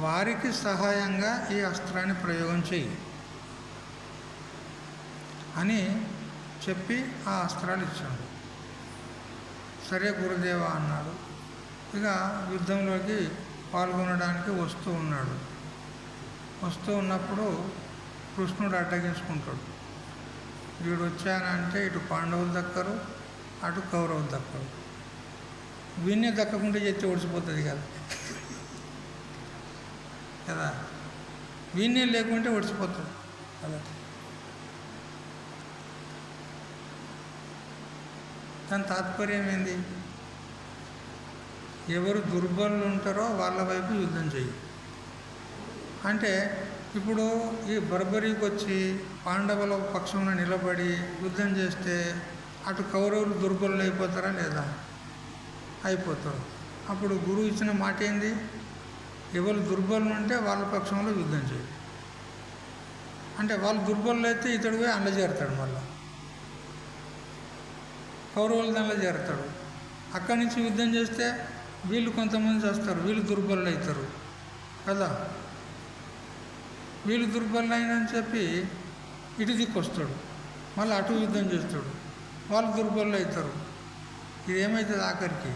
వారికి సహాయంగా ఈ అస్త్రాన్ని ప్రయోగం చేయి అని చెప్పి ఆ అస్త్రాలు ఇచ్చాడు. సరే గురుదేవా అన్నాడు. ఇక యుద్ధంలోకి పాల్గొనడానికి వస్తూ ఉన్నప్పుడు కృష్ణుడు అడ్డగించుకుంటాడు. వీడు వచ్చానంటే ఇటు పాండవులు దక్కరు, అటు కౌరవులు దక్కరు. వీణ్ణే దక్కకుండా చేస్తే ఒడిచిపోతుంది కదా కదా, వీణ్ణే లేకుంటే ఒడిచిపోతుంది కదా. దాని తాత్పర్యం ఏంది? ఎవరు దుర్బలులు ఉంటారో వాళ్ళ వైపు యుద్ధం చెయ్యి అంటే, ఇప్పుడు ఈ బర్బరీకి వచ్చి పాండవుల పక్షంలో నిలబడి యుద్ధం చేస్తే అటు కౌరవులు దుర్బలులు అయిపోతారా లేదా? అయిపోతారు. అప్పుడు గురువు ఇచ్చిన మాట ఏంది? ఎవరు దుర్బలులు ఉంటే వాళ్ళ పక్షంలో యుద్ధం చేయి అంటే, వాళ్ళు దుర్బలులు అయితే ఇతడు పోయి అందులో చేరుతాడు, మళ్ళీ కౌరవుల దానిలో చేరుతాడు. అక్కడి నుంచి యుద్ధం చేస్తే వీళ్ళు కొంతమంది చేస్తారు, వీళ్ళు దుర్బలులు అవుతారు కదా. వీళ్ళు దుర్బలులు అయినని చెప్పి ఇటు దిక్కొస్తాడు, మళ్ళీ అటు యుద్ధం చేస్తాడు, వాళ్ళు దుర్బలులు అవుతారు. ఇది ఏమవుతుంది? ఆఖరికి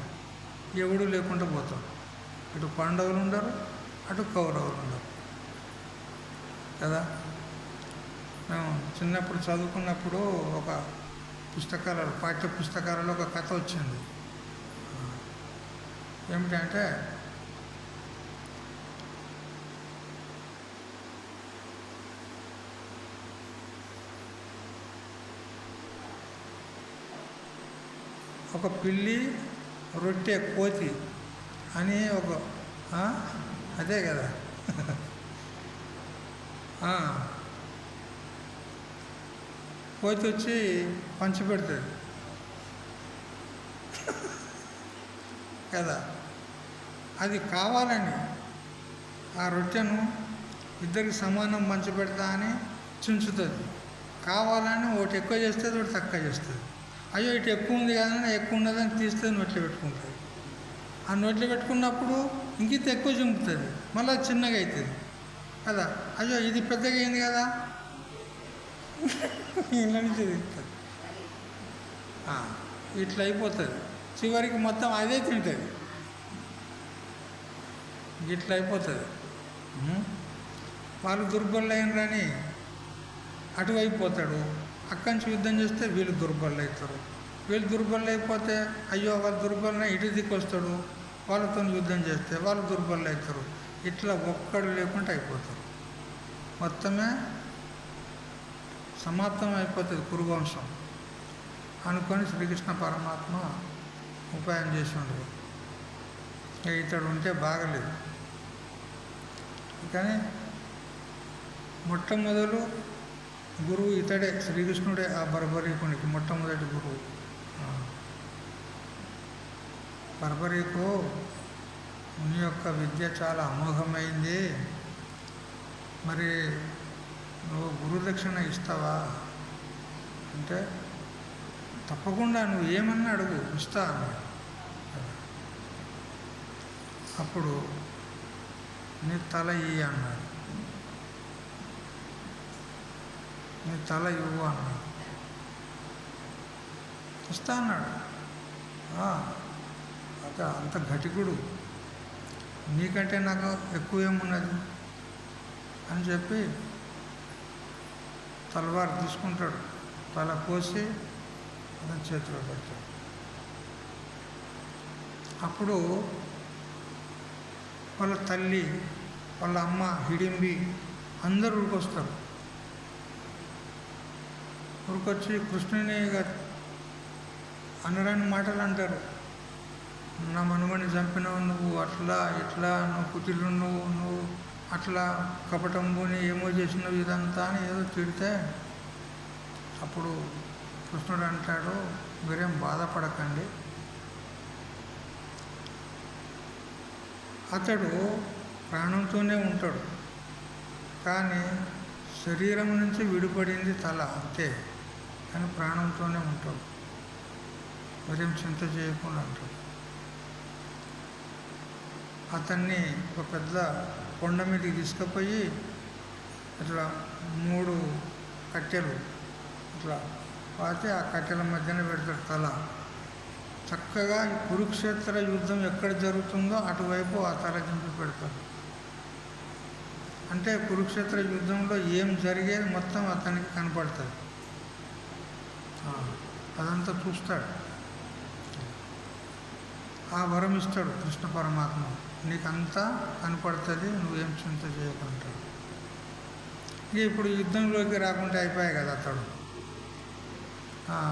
ఎవడు లేకుండా పోతాడు. ఇటు పాండవులు ఉండరు, అటు కౌరవులు ఉండరు కదా. మేము చిన్నప్పుడు చదువుకున్నప్పుడు ఒక పుస్తకాలలో, పాఠ్య పుస్తకాలలో ఒక కథ వచ్చింది. ఏమిటంటే, ఒక పిల్లి, రొట్టె, కోతి అని ఒక అదే కదా కోతి వచ్చి పంచిపెడుతుంది కదా. అది కావాలని ఆ రొట్టెను ఇద్దరికి సమానం పంచిపెడతా అని చుంచుతుంది. కావాలని ఒకటి ఎక్కువ చేస్తుంది, ఒకటి తక్కువ చేస్తుంది. అయ్యో ఇటు ఎక్కువ ఉంది కదని ఎక్కువ ఉన్నదని తీస్తుంది, నోట్లో పెట్టుకుంటుంది. ఆ నోట్లో పెట్టుకున్నప్పుడు ఇంకింత ఎక్కువ చుంపుతుంది, మళ్ళీ చిన్నగా అవుతుంది కదా. అయ్యో ఇది పెద్దగా అయింది కదా, ఇలా నుంచి తింటుంది. ఇట్లా అయిపోతుంది. చివరికి మొత్తం అదే తింటుంది, ఇట్లా అయిపోతుంది. వాళ్ళు దుర్బలులైనరని అటువైపు పోతాడు. అక్కడి నుంచి యుద్ధం చేస్తే వీళ్ళు దుర్బలు అవుతారు. వీళ్ళు దుర్బలు అయిపోతే అయ్యో వాళ్ళు దుర్బలన ఇటు దిక్కు వస్తాడు, వాళ్ళతో యుద్ధం చేస్తే వాళ్ళు దుర్బలు అవుతారు. ఇట్లా ఒక్కడు లేకుండా అయిపోతారు. మొత్తమే సమాప్తం అయిపోతుంది కురువంశం అనుకొని శ్రీకృష్ణ పరమాత్మ ఉపాయం చేసి ఉండదు. ఇతడు ఉంటే బాగలేదు. కానీ మొట్టమొదలు గురువు ఇతడే, శ్రీకృష్ణుడే. ఆ బర్బరీకునికి మొట్టమొదటి గురువు. బర్బరీకు నీ యొక్క విద్య చాలా అమోఘమైంది, మరి నువ్వు గురుదక్షిణ ఇస్తావా అంటే, తప్పకుండా నువ్వు ఏమన్నా అడుగు ఇస్తా అన్నాడు. అప్పుడు నీ తల ఇయ్యి అన్నాడు, నీ తల ఇవ్వు అన్నాడు. ఇస్తా అన్నాడు. అంత ఘటికుడు, నీకంటే నాకు ఎక్కువ ఏమున్నది అని చెప్పి తలవారు తీసుకుంటాడు, తల కోసి అతని చేతిలో పెడతాడు. అప్పుడు వాళ్ళ తల్లి, వాళ్ళ అమ్మ, హిడింబి అందరూ ఉరికొస్తారు. ఉరికొచ్చి కృష్ణుని అనరాని మాటలు అంటారు. నా మనుమని చంపినావు నువ్వు, అట్లా ఇట్లా, నువ్వు కుటిలు, నువ్వు అట్లా కపటంబుని ఏమో చేసినావు, ఇదంతా అని ఏదో తిడితే, అప్పుడు కృష్ణుడు అంటాడు, మీరేం బాధపడకండి, అతడు ప్రాణంతోనే ఉంటాడు, కానీ శరీరం నుంచి విడిపడింది తల అంతే, కానీ ప్రాణంతోనే ఉంటాడు, మీరేం చింత చేయకుండా అంటాడు. అతన్ని ఒక పెద్ద కొండ మీదకి తీసుకుపోయి ఇట్లా 3 కట్టెలు ఇట్లా పాతి ఆ కట్టెల మధ్యన పెడతాడు తల. చక్కగా ఈ కురుక్షేత్ర యుద్ధం ఎక్కడ జరుగుతుందో అటువైపు ఆ తల దింపి పెడతాడు. అంటే కురుక్షేత్ర యుద్ధంలో ఏం జరిగేది మొత్తం అతనికి కనపడుతుంది. అదంతా చూస్తాడు. ఆ వరం ఇస్తాడు కృష్ణ పరమాత్మ, నీకంతా కనపడుతుంది, నువ్వేం చింత చేయకుంటాడు. ఇక ఇప్పుడు యుద్ధంలోకి రాకుంటే అయిపోయాయి కదా అతడు.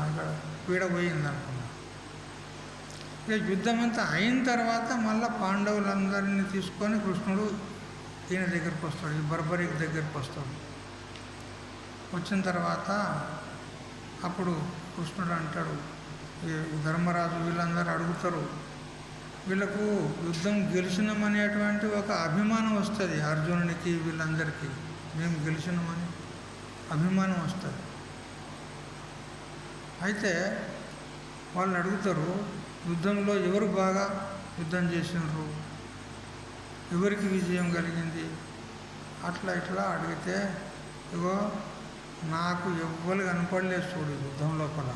ఇక్కడ పీడ పోయిందనుకున్నా. ఇక యుద్ధం అంతా అయిన తర్వాత మళ్ళీ పాండవులందరినీ తీసుకొని కృష్ణుడు ఈయన దగ్గరికి వస్తాడు, ఈ బర్బరికి దగ్గరికి వస్తాడు. వచ్చిన తర్వాత అప్పుడు కృష్ణుడు అంటాడు, ఈ ధర్మరాజు వీళ్ళందరూ అడుగుతారు, వీళ్ళకు యుద్ధం గెలిచినామనేటువంటి ఒక అభిమానం వస్తుంది అర్జునునికి, వీళ్ళందరికీ మేము గెలిచినామని అభిమానం వస్తుంది. అయితే వాళ్ళు అడుగుతారు, యుద్ధంలో ఎవరు బాగా యుద్ధం చేసినారు, ఎవరికి విజయం కలిగింది, అట్లా ఇట్లా అడిగితే, ఇగో నాకు ఎవ్వరు కనపడలేదు చూడు యుద్ధం లోపల,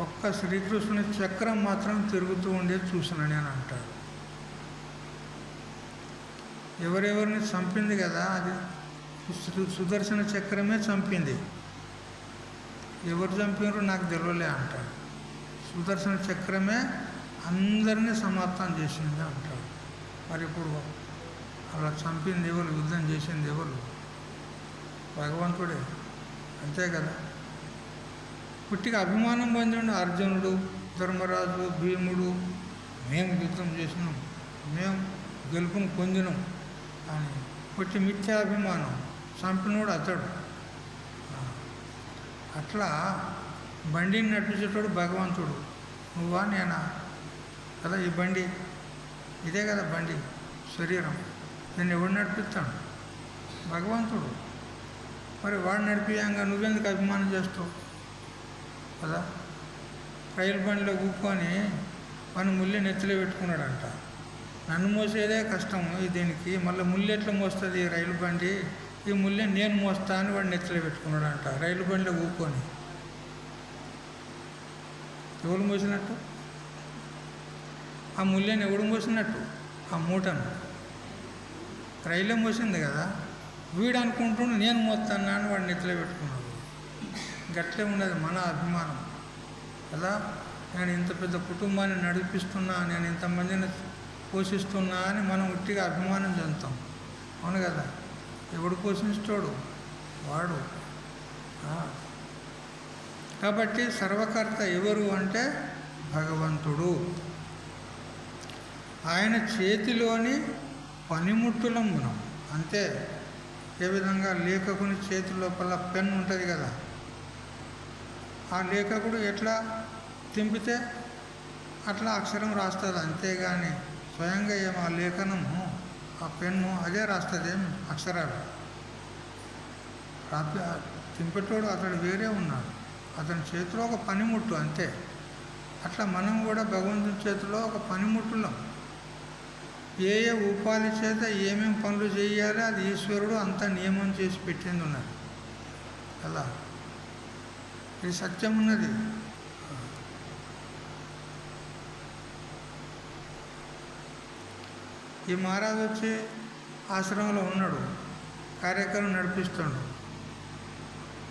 ఒక్క శ్రీకృష్ణుని చక్రం మాత్రం తిరుగుతూ ఉండేది చూసిన నేను అంటాడు. ఎవరెవరిని చంపింది కదా, అది సుదర్శన చక్రమే చంపింది. ఎవరు చంపినారో నాకు తెలియలే అంటాడు. సుదర్శన చక్రమే అందరినీ సమాప్తం చేసింది అంటాడు. మరి ఇప్పుడు అలా చంపింది ఎవరు, యుద్ధం చేసింది ఎవరు? భగవంతుడే, అంతే కదా. పుట్టిగా అభిమానం పొందిండు అర్జునుడు, ధర్మరాజు, భీముడు, మేము యుద్ధం చేసినాం, మేము గెలుపును పొందినాం అని పుట్టి మిథ్యాభిమానం, చంపినోడు అతడు. అట్లా బండిని నడిపించేటోడు భగవంతుడు, నువ్వా నేనా కదా. ఈ బండి ఇదే కదా, బండి శరీరం, దీన్ని ఎవడు నడిపిస్తాడు? భగవంతుడు. మరి వాడు నడిపియంగా నువ్వెందుకు అభిమానం చేస్తావు కదా. రైలు బండిలో కూర్చొని మన ముళ్ళు నెత్తిలో పెట్టుకున్నాడంట, నన్ను మోసేదే కష్టము దీనికి, మళ్ళీ ముళ్ళు ఎట్లా మోస్తుంది ఈ రైలు బండి, ఈ ముళ్ళే నేను మోస్తా అని వాడు నెత్తిలో పెట్టుకున్నాడంట రైలు బండిలో కూర్చొని. ఎవరు మోసినట్టు? ఆ ముళ్ళని ఎవడు మోసినట్టు? ఆ మూటను రైలే మోసింది కదా. వీడు అనుకుంటుండే నేను మోస్తాను అని వాడు నెత్తిలో పెట్టుకున్నాడు. గట్లే ఉన్నది మన అభిమానం కదా. నేను ఇంత పెద్ద కుటుంబాన్ని నడిపిస్తున్నా, నేను ఇంతమందిని పోషిస్తున్నా అని మనం ఉట్టిగా అభిమానం చెందుతాం, అవును కదా. ఎవడు పోషిస్తాడు? వాడు. కాబట్టి సర్వకర్త ఎవరు అంటే భగవంతుడు. ఆయన చేతిలోని పనిముట్టులం మనం, అంతే. ఏ విధంగా లేఖకుని చేతి లోపల పెన్ ఉంటుంది కదా, ఆ లేఖకుడు ఎట్లా తింపితే అట్లా అక్షరం రాస్తుంది, అంతేగాని స్వయంగా ఏమో ఆ లేఖనము, ఆ పెన్ను అదే రాస్తుంది, ఏం అక్షరాలు తింపేటోడు అతడు వేరే ఉన్నాడు, అతని చేతిలో ఒక పనిముట్టు అంతే. అట్లా మనం కూడా భగవంతుని చేతిలో ఒక పనిముట్టులం. ఏ ఏ ఉపాధి చేత ఏమేమి పనులు చేయాలి అది ఈశ్వరుడు అంత నియమం చేసి పెట్టింది ఉన్నది కదా. ఇది సత్యం ఉన్నది. ఈ మహారాజు వచ్చి ఆశ్రమంలో ఉన్నాడు, కార్యక్రమం నడిపిస్తాడు.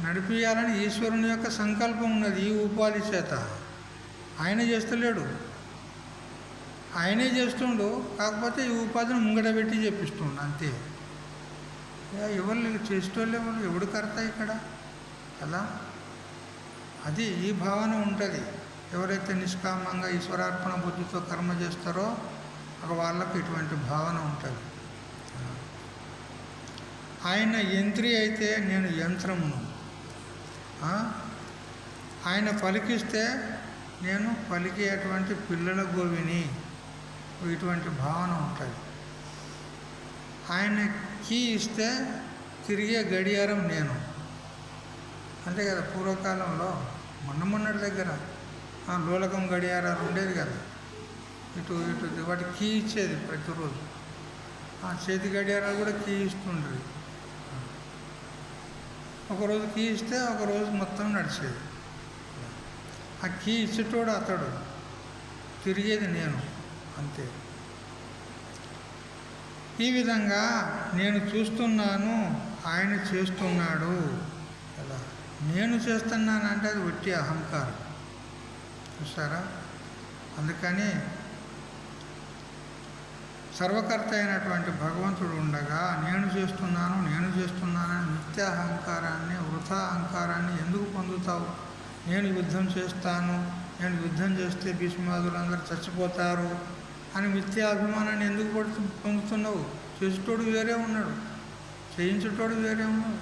నడిపించాలని ఈశ్వరుని యొక్క సంకల్పం ఉన్నది. ఈ ఉపాధి చేత ఆయన చేస్తలేడు, ఆయనే చేస్తుండు, కాకపోతే ఈ ఉపాధిని ముంగట పెట్టి చెప్పిస్తుండు అంతే. ఎవరు చేసేటోళ్ళు ఎవడు కర్త ఇక్కడ కదా. అది ఈ భావన ఉంటుంది. ఎవరైతే నిష్కామంగా ఈశ్వరార్పణ బుద్ధితో కర్మ చేస్తారో వాళ్ళకు ఇటువంటి భావన ఉంటుంది. ఆయన యంత్రి అయితే నేను యంత్రమును, ఆయన పలికిస్తే నేను పలికేటువంటి పిల్లల గోవిని, ఇటువంటి భావన ఉంటుంది. ఆయన కీ ఇస్తే తిరిగే గడియారం నేను, అంతే కదా. పూర్వకాలంలో మొన్నటి దగ్గర లోలకం గడియారాలు ఉండేది కదా, ఇటు ఇటు వాటికి కీ ఇచ్చేది ప్రతిరోజు. ఆ చేతి గడియారాలు కూడా కీ ఇస్తుండ్రి. ఒకరోజు కీ ఇస్తే ఒకరోజు మొత్తం నడిచేది. ఆ కీ ఇచ్చేటోడు అతడు, తిరిగేది నేను, అంతే. ఈ విధంగా నేను చూస్తున్నాను, ఆయన చేస్తున్నాడు కదా. నేను చేస్తున్నానంటే అది ఒట్టి అహంకారం. చూసారా? అందుకని సర్వకర్త అయినటువంటి భగవంతుడు ఉండగా నేను చేస్తున్నానని నిత్య అహంకారాన్ని, వృథా అహంకారాన్ని ఎందుకు పొందుతావు? నేను యుద్ధం చేస్తాను, నేను యుద్ధం చేస్తే భీష్మాదులందరూ చచ్చిపోతారు అని మిథ్యాభిమానాన్ని ఎందుకు పొందుతున్నావు? చేసేటోడు వేరే ఉన్నాడు, చేయించేటోడు వేరే ఉన్నాడు.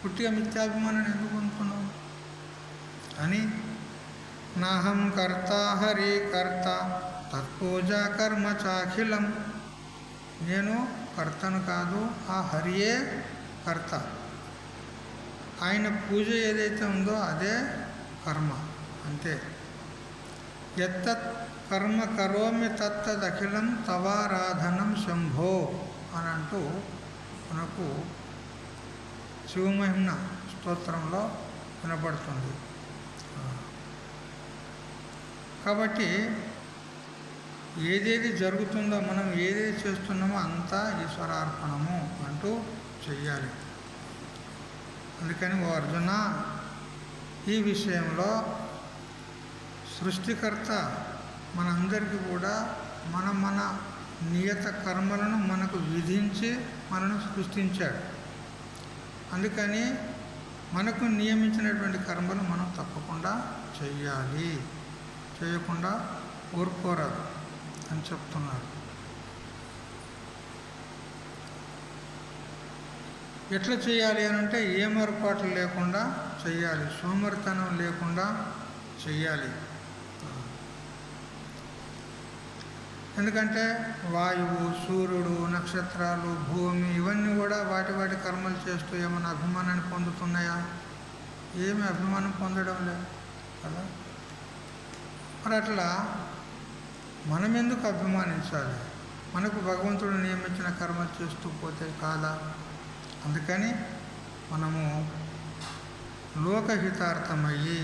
పుట్టిగా మిథ్యాభిమానాన్ని ఎందుకు పొందుతున్నావు అని. నాహం కర్త హరి కర్త తత్పూజా కర్మ చాఖిలం. నేను కర్తను కాదు, ఆ హరియే కర్త. ఆయన పూజ ఏదైతే ఉందో అదే కర్మ, అంతే. యత్తత్ కర్మ కరోమి తత్తదఖిలం తవారాధనం శంభో అని అంటూ మనకు శివమహిమ స్తోత్రంలో వినపడుతుంది. కాబట్టి ఏదేది జరుగుతుందో, మనం ఏదేది చేస్తున్నామో అంతా ఈశ్వరార్పణము అంటూ చెయ్యాలి. అందుకని ఓ అర్జున, ఈ విషయంలో సృష్టికర్త మనందరికీ కూడా మన నియత కర్మలను మనకు విధించి మనను సృష్టించాడు. అందుకని మనకు నియమించినటువంటి కర్మలు మనం తప్పకుండా చెయ్యాలి, చేయకుండా ఊరుకోరాదు అని చెప్తున్నారు. ఎట్లా చేయాలి అని అంటే ఏమరపాట్లు లేకుండా చెయ్యాలి, సోమరితనం లేకుండా చెయ్యాలి. ఎందుకంటే వాయువు, సూర్యుడు, నక్షత్రాలు, భూమి ఇవన్నీ కూడా వాటి కర్మలు చేస్తూ ఏమైనా అభిమానాన్ని పొందుతున్నాయా? ఏమి అభిమానం పొందడం లేదు కదా. మరి అట్లా మనం ఎందుకు అభిమానించాలి? మనకు భగవంతుడు నియమించిన కర్మలు చేస్తూ పోతే కాదా? అందుకని మనము లోకహితార్థమయ్యి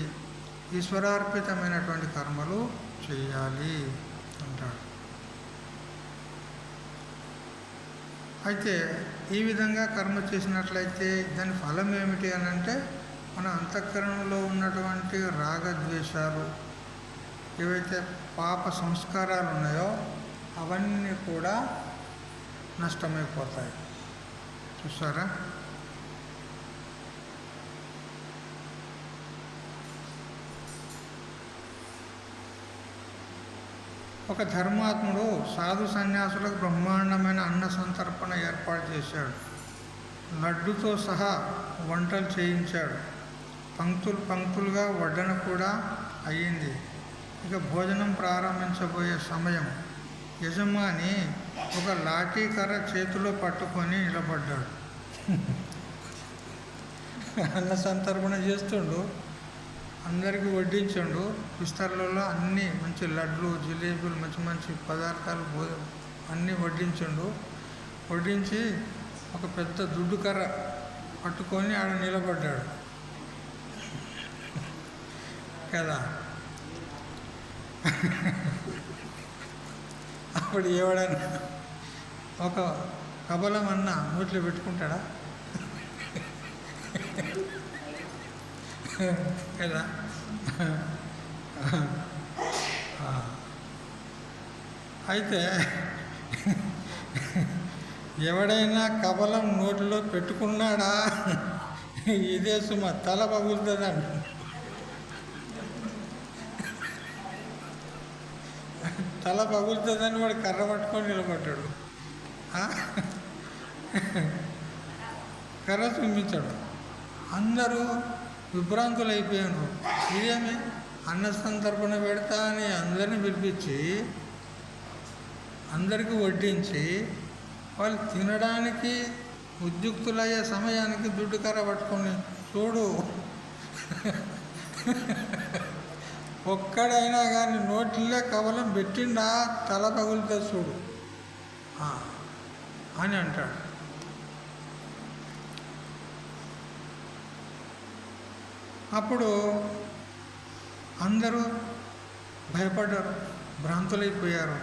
ఈశ్వరార్పితమైనటువంటి కర్మలు చేయాలి అంటాడు. అయితే ఈ విధంగా కర్మ చేసినట్లయితే దాని ఫలం ఏమిటి అని అంటే, మన అంతఃకరణలో ఉన్నటువంటి రాగద్వేషాలు, ఏవైతే పాప సంస్కారాలు ఉన్నాయో అవన్నీ కూడా నష్టమైపోతాయి. చూసారా? ఒక ధర్మాత్ముడు సాధు సన్యాసులకు బ్రహ్మాండమైన అన్న సంతర్పణ ఏర్పాటు చేశాడు. లడ్డుతో సహా వంటలు చేయించాడు. పంక్తులుగా వడ్డన కూడా అయ్యింది. ఇక భోజనం ప్రారంభించబోయే సమయం. యజమాని ఒక లాఠీ కర్ర చేతిలో పట్టుకొని నిలబడ్డాడు. అన్న సంతర్పణ చేస్తుండు, అందరికీ వడ్డించండు. విస్తరణలో అన్నీ మంచి లడ్లు, జిలేబీలు, మంచి మంచి పదార్థాలు అన్నీ వడ్డించండు. వడ్డించి ఒక పెద్ద దుడ్డు కర్ర పట్టుకొని ఆడ నిలబడ్డాడు కదా. అప్పుడు ఎవడన్నా ఒక కబలం అన్న నోట్లో పెట్టుకుంటాడా కదా. అయితే ఎవడైనా కబలం నోటిలో పెట్టుకున్నాడా, ఇదే సుమ తల పగులుతుందండి. తల పగులుతుందని వాడు కర్ర పట్టుకొని నిలబడ్డాడు. కర్ర చూపించాడు. అందరూ విభ్రాంతులు అయిపోయారు. ఇదేమి అన్న సంతర్పణ పెడతా అని అందరినీ పిలిపించి అందరికీ వడ్డించి వాళ్ళు తినడానికి ఉద్యుక్తులయ్యే సమయానికి దుడ్డు కర్ర పట్టుకొని చూడు, ఒక్కడైనా కానీ నోట్లే కవలం పెట్టిండా తల పగులుతో చూడు అని అంటాడు. అప్పుడు అందరూ భయపడ్డారు, భ్రాంతులైపోయారు.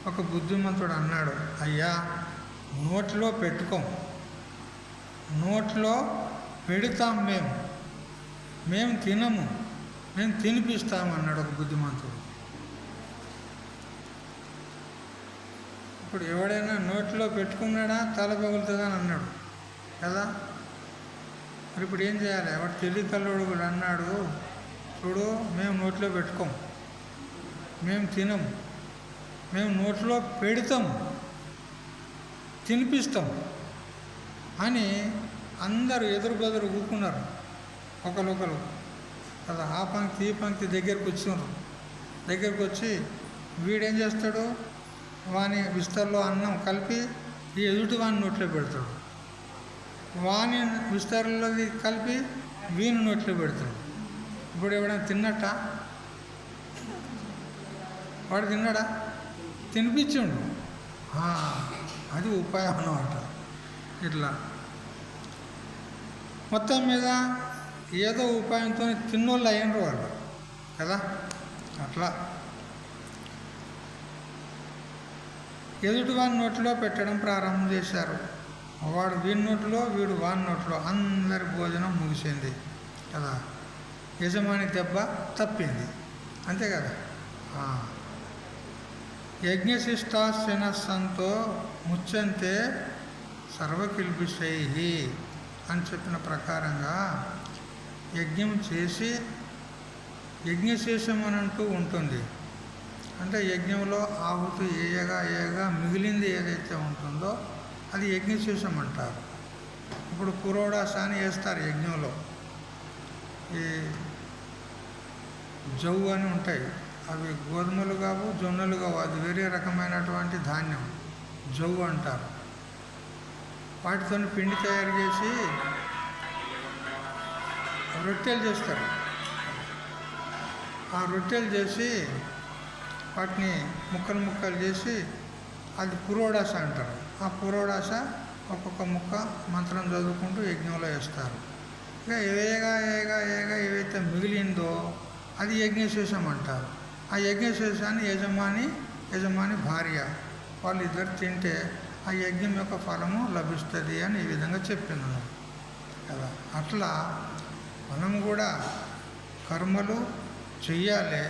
ఒక బుద్ధిమంతుడు అన్నాడు, అయ్యా నోట్లో పెట్టుకోం, నోట్లో పెడతాం, మేము తినము, మేము తినిపిస్తాము అన్నాడు ఒక బుద్ధిమంతుడు. ఇప్పుడు ఎవడైనా నోట్లో పెట్టుకున్నాడా తల పగులుతుందని అన్నాడు కదా. మరి ఇప్పుడు ఏం చేయాలి? ఎవడు తెలివికల్లోడు కూడా అన్నాడు, చూడు మేము నోట్లో పెట్టుకోం, మేము తినము, మేము నోట్లో పెడతాం, తినిపిస్తాం అని అందరూ ఎదురు బెదురు ఊరుకున్నారు ఒకరు కదా. ఆ పంక్తి ఈ పంక్తి దగ్గరికి వచ్చినారు. దగ్గరికి వచ్చి వీడేం చేస్తాడు, వాని విస్తర్లో అన్నం కలిపి ఈ ఎదుటి వాని నోట్లో పెడతాడు, వాని విస్తర్లోది కలిపి వీని నోట్లో పెడతాడు. ఇప్పుడు ఎవడైనా తిన్నట్ట? వాడు తిన్నాడా? తినిపించిండు. అది ఉపాయం అన్నమాట. ఇట్లా మొత్తం మీద ఏదో ఉపాయంతో తిన్నోళ్ళు అయ్యారు వాళ్ళు కదా. అట్లా ఎదుటివాని నోట్లో పెట్టడం ప్రారంభం చేశారు. వాడు వీని నోట్లో, వీడు వాని నోట్లో, అందరి భోజనం ముగిసింది కదా. యజమాని దెబ్బ తప్పింది, అంతే కదా. యజ్ఞశిష్టాశనస్సంతో ముచ్చంతే సర్వకిల్బిషై అని చెప్పిన ప్రకారంగా యజ్ఞం చేసి యజ్ఞశేషం అని అంటూ ఉంటుంది. అంటే యజ్ఞంలో ఆహుతి ఏయగా మిగిలింది ఏదైతే ఉంటుందో అది యజ్ఞశేషం అంటారు. ఇప్పుడు పురోడాస అని వేస్తారు యజ్ఞంలో. ఈ జవ్వు అని ఉంటాయి, అవి గోధుమలు కావు, జొన్నలు కావు, అది వేరే రకమైనటువంటి ధాన్యం, జవ్వు అంటారు. వాటితో పిండి తయారు చేసి రొట్టెలు చేస్తారు. ఆ రొట్టెలు చేసి వాటిని ముక్కలు చేసి అది పురోడాస అంటారు. ఆ పురోడాస ఒక్కొక్క ముక్క మంత్రం చదువుకుంటూ యజ్ఞంలో వేస్తారు. ఇక ఏగా ఏవైతే మిగిలిందో అది యజ్ఞశేషం అంటారు. ఆ యజ్ఞశేషాన్ని యజమాని భార్య వాళ్ళిద్దరు తింటే ఆ యజ్ఞం యొక్క ఫలము లభిస్తుంది అని ఈ విధంగా చెప్పింది కదా. అట్లా మనం కూడా కర్మలు చెయ్యాలి.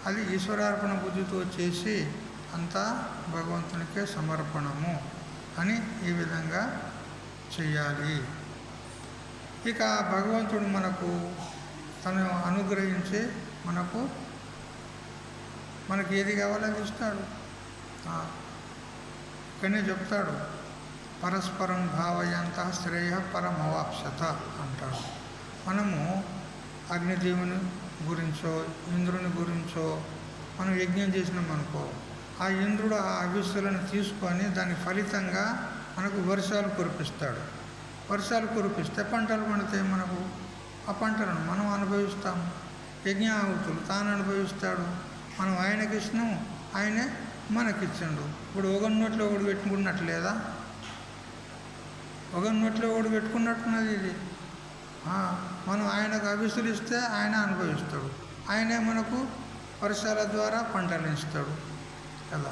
అది ఈశ్వరార్పణ బుద్ధితో చేసి అంతా భగవంతునికే సమర్పణము అని ఈ విధంగా చెయ్యాలి. ఇక భగవంతుడు మనకు తను అనుగ్రహించి మనకి ఏది కావాలో అది ఇస్తాడు. ఇక్కడనే చెప్తాడు, పరస్పరం భావయంత శ్రేయ పరమవాప్సత అంటాడు. మనము అగ్నిదేవుని గురించో ఇంద్రుని గురించో మనం యజ్ఞం చేసినామనుకో, ఆ ఇంద్రుడు ఆ అవిస్సులను తీసుకొని దాని ఫలితంగా మనకు వర్షాలు కురిపిస్తాడు. వర్షాలు కురిపిస్తే పంటలు పండుతాయి మనకు. ఆ పంటలను మనం అనుభవిస్తాము. యజ్ఞాహుతులు తాను అనుభవిస్తాడు. మనం ఆయనకి ఇచ్చినాము, ఆయనే మనకిచ్చిండు. ఇప్పుడు ఒకరి నోట్లో ఒకటి పెట్టుకున్నట్లేదా? ఒకరి నోట్లో ఒకటి పెట్టుకున్నట్టున్నది ఇది. మనం ఆయనకు అభిసులు ఇస్తే ఆయన అనుభవిస్తాడు, ఆయనే మనకు వర్షాల ద్వారా పంటలు ఇస్తాడు కదా.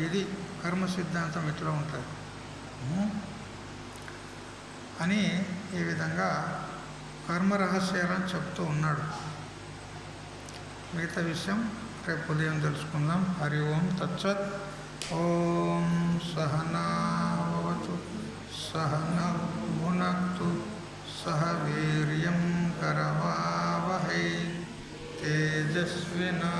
ఇది కర్మ సిద్ధాంతం ఇట్లా ఉంటుంది అని ఈ విధంగా కర్మ రహస్యాలను చెప్తూ ఉన్నాడు. మిగతా విషయం రేపు ఉదయం తెలుసుకుందాం. హరి ఓం తత్సత్. ఓం సహనావతు సహనౌ భునక్తు సహ వీర్యం కరవావహై తేజస్వినా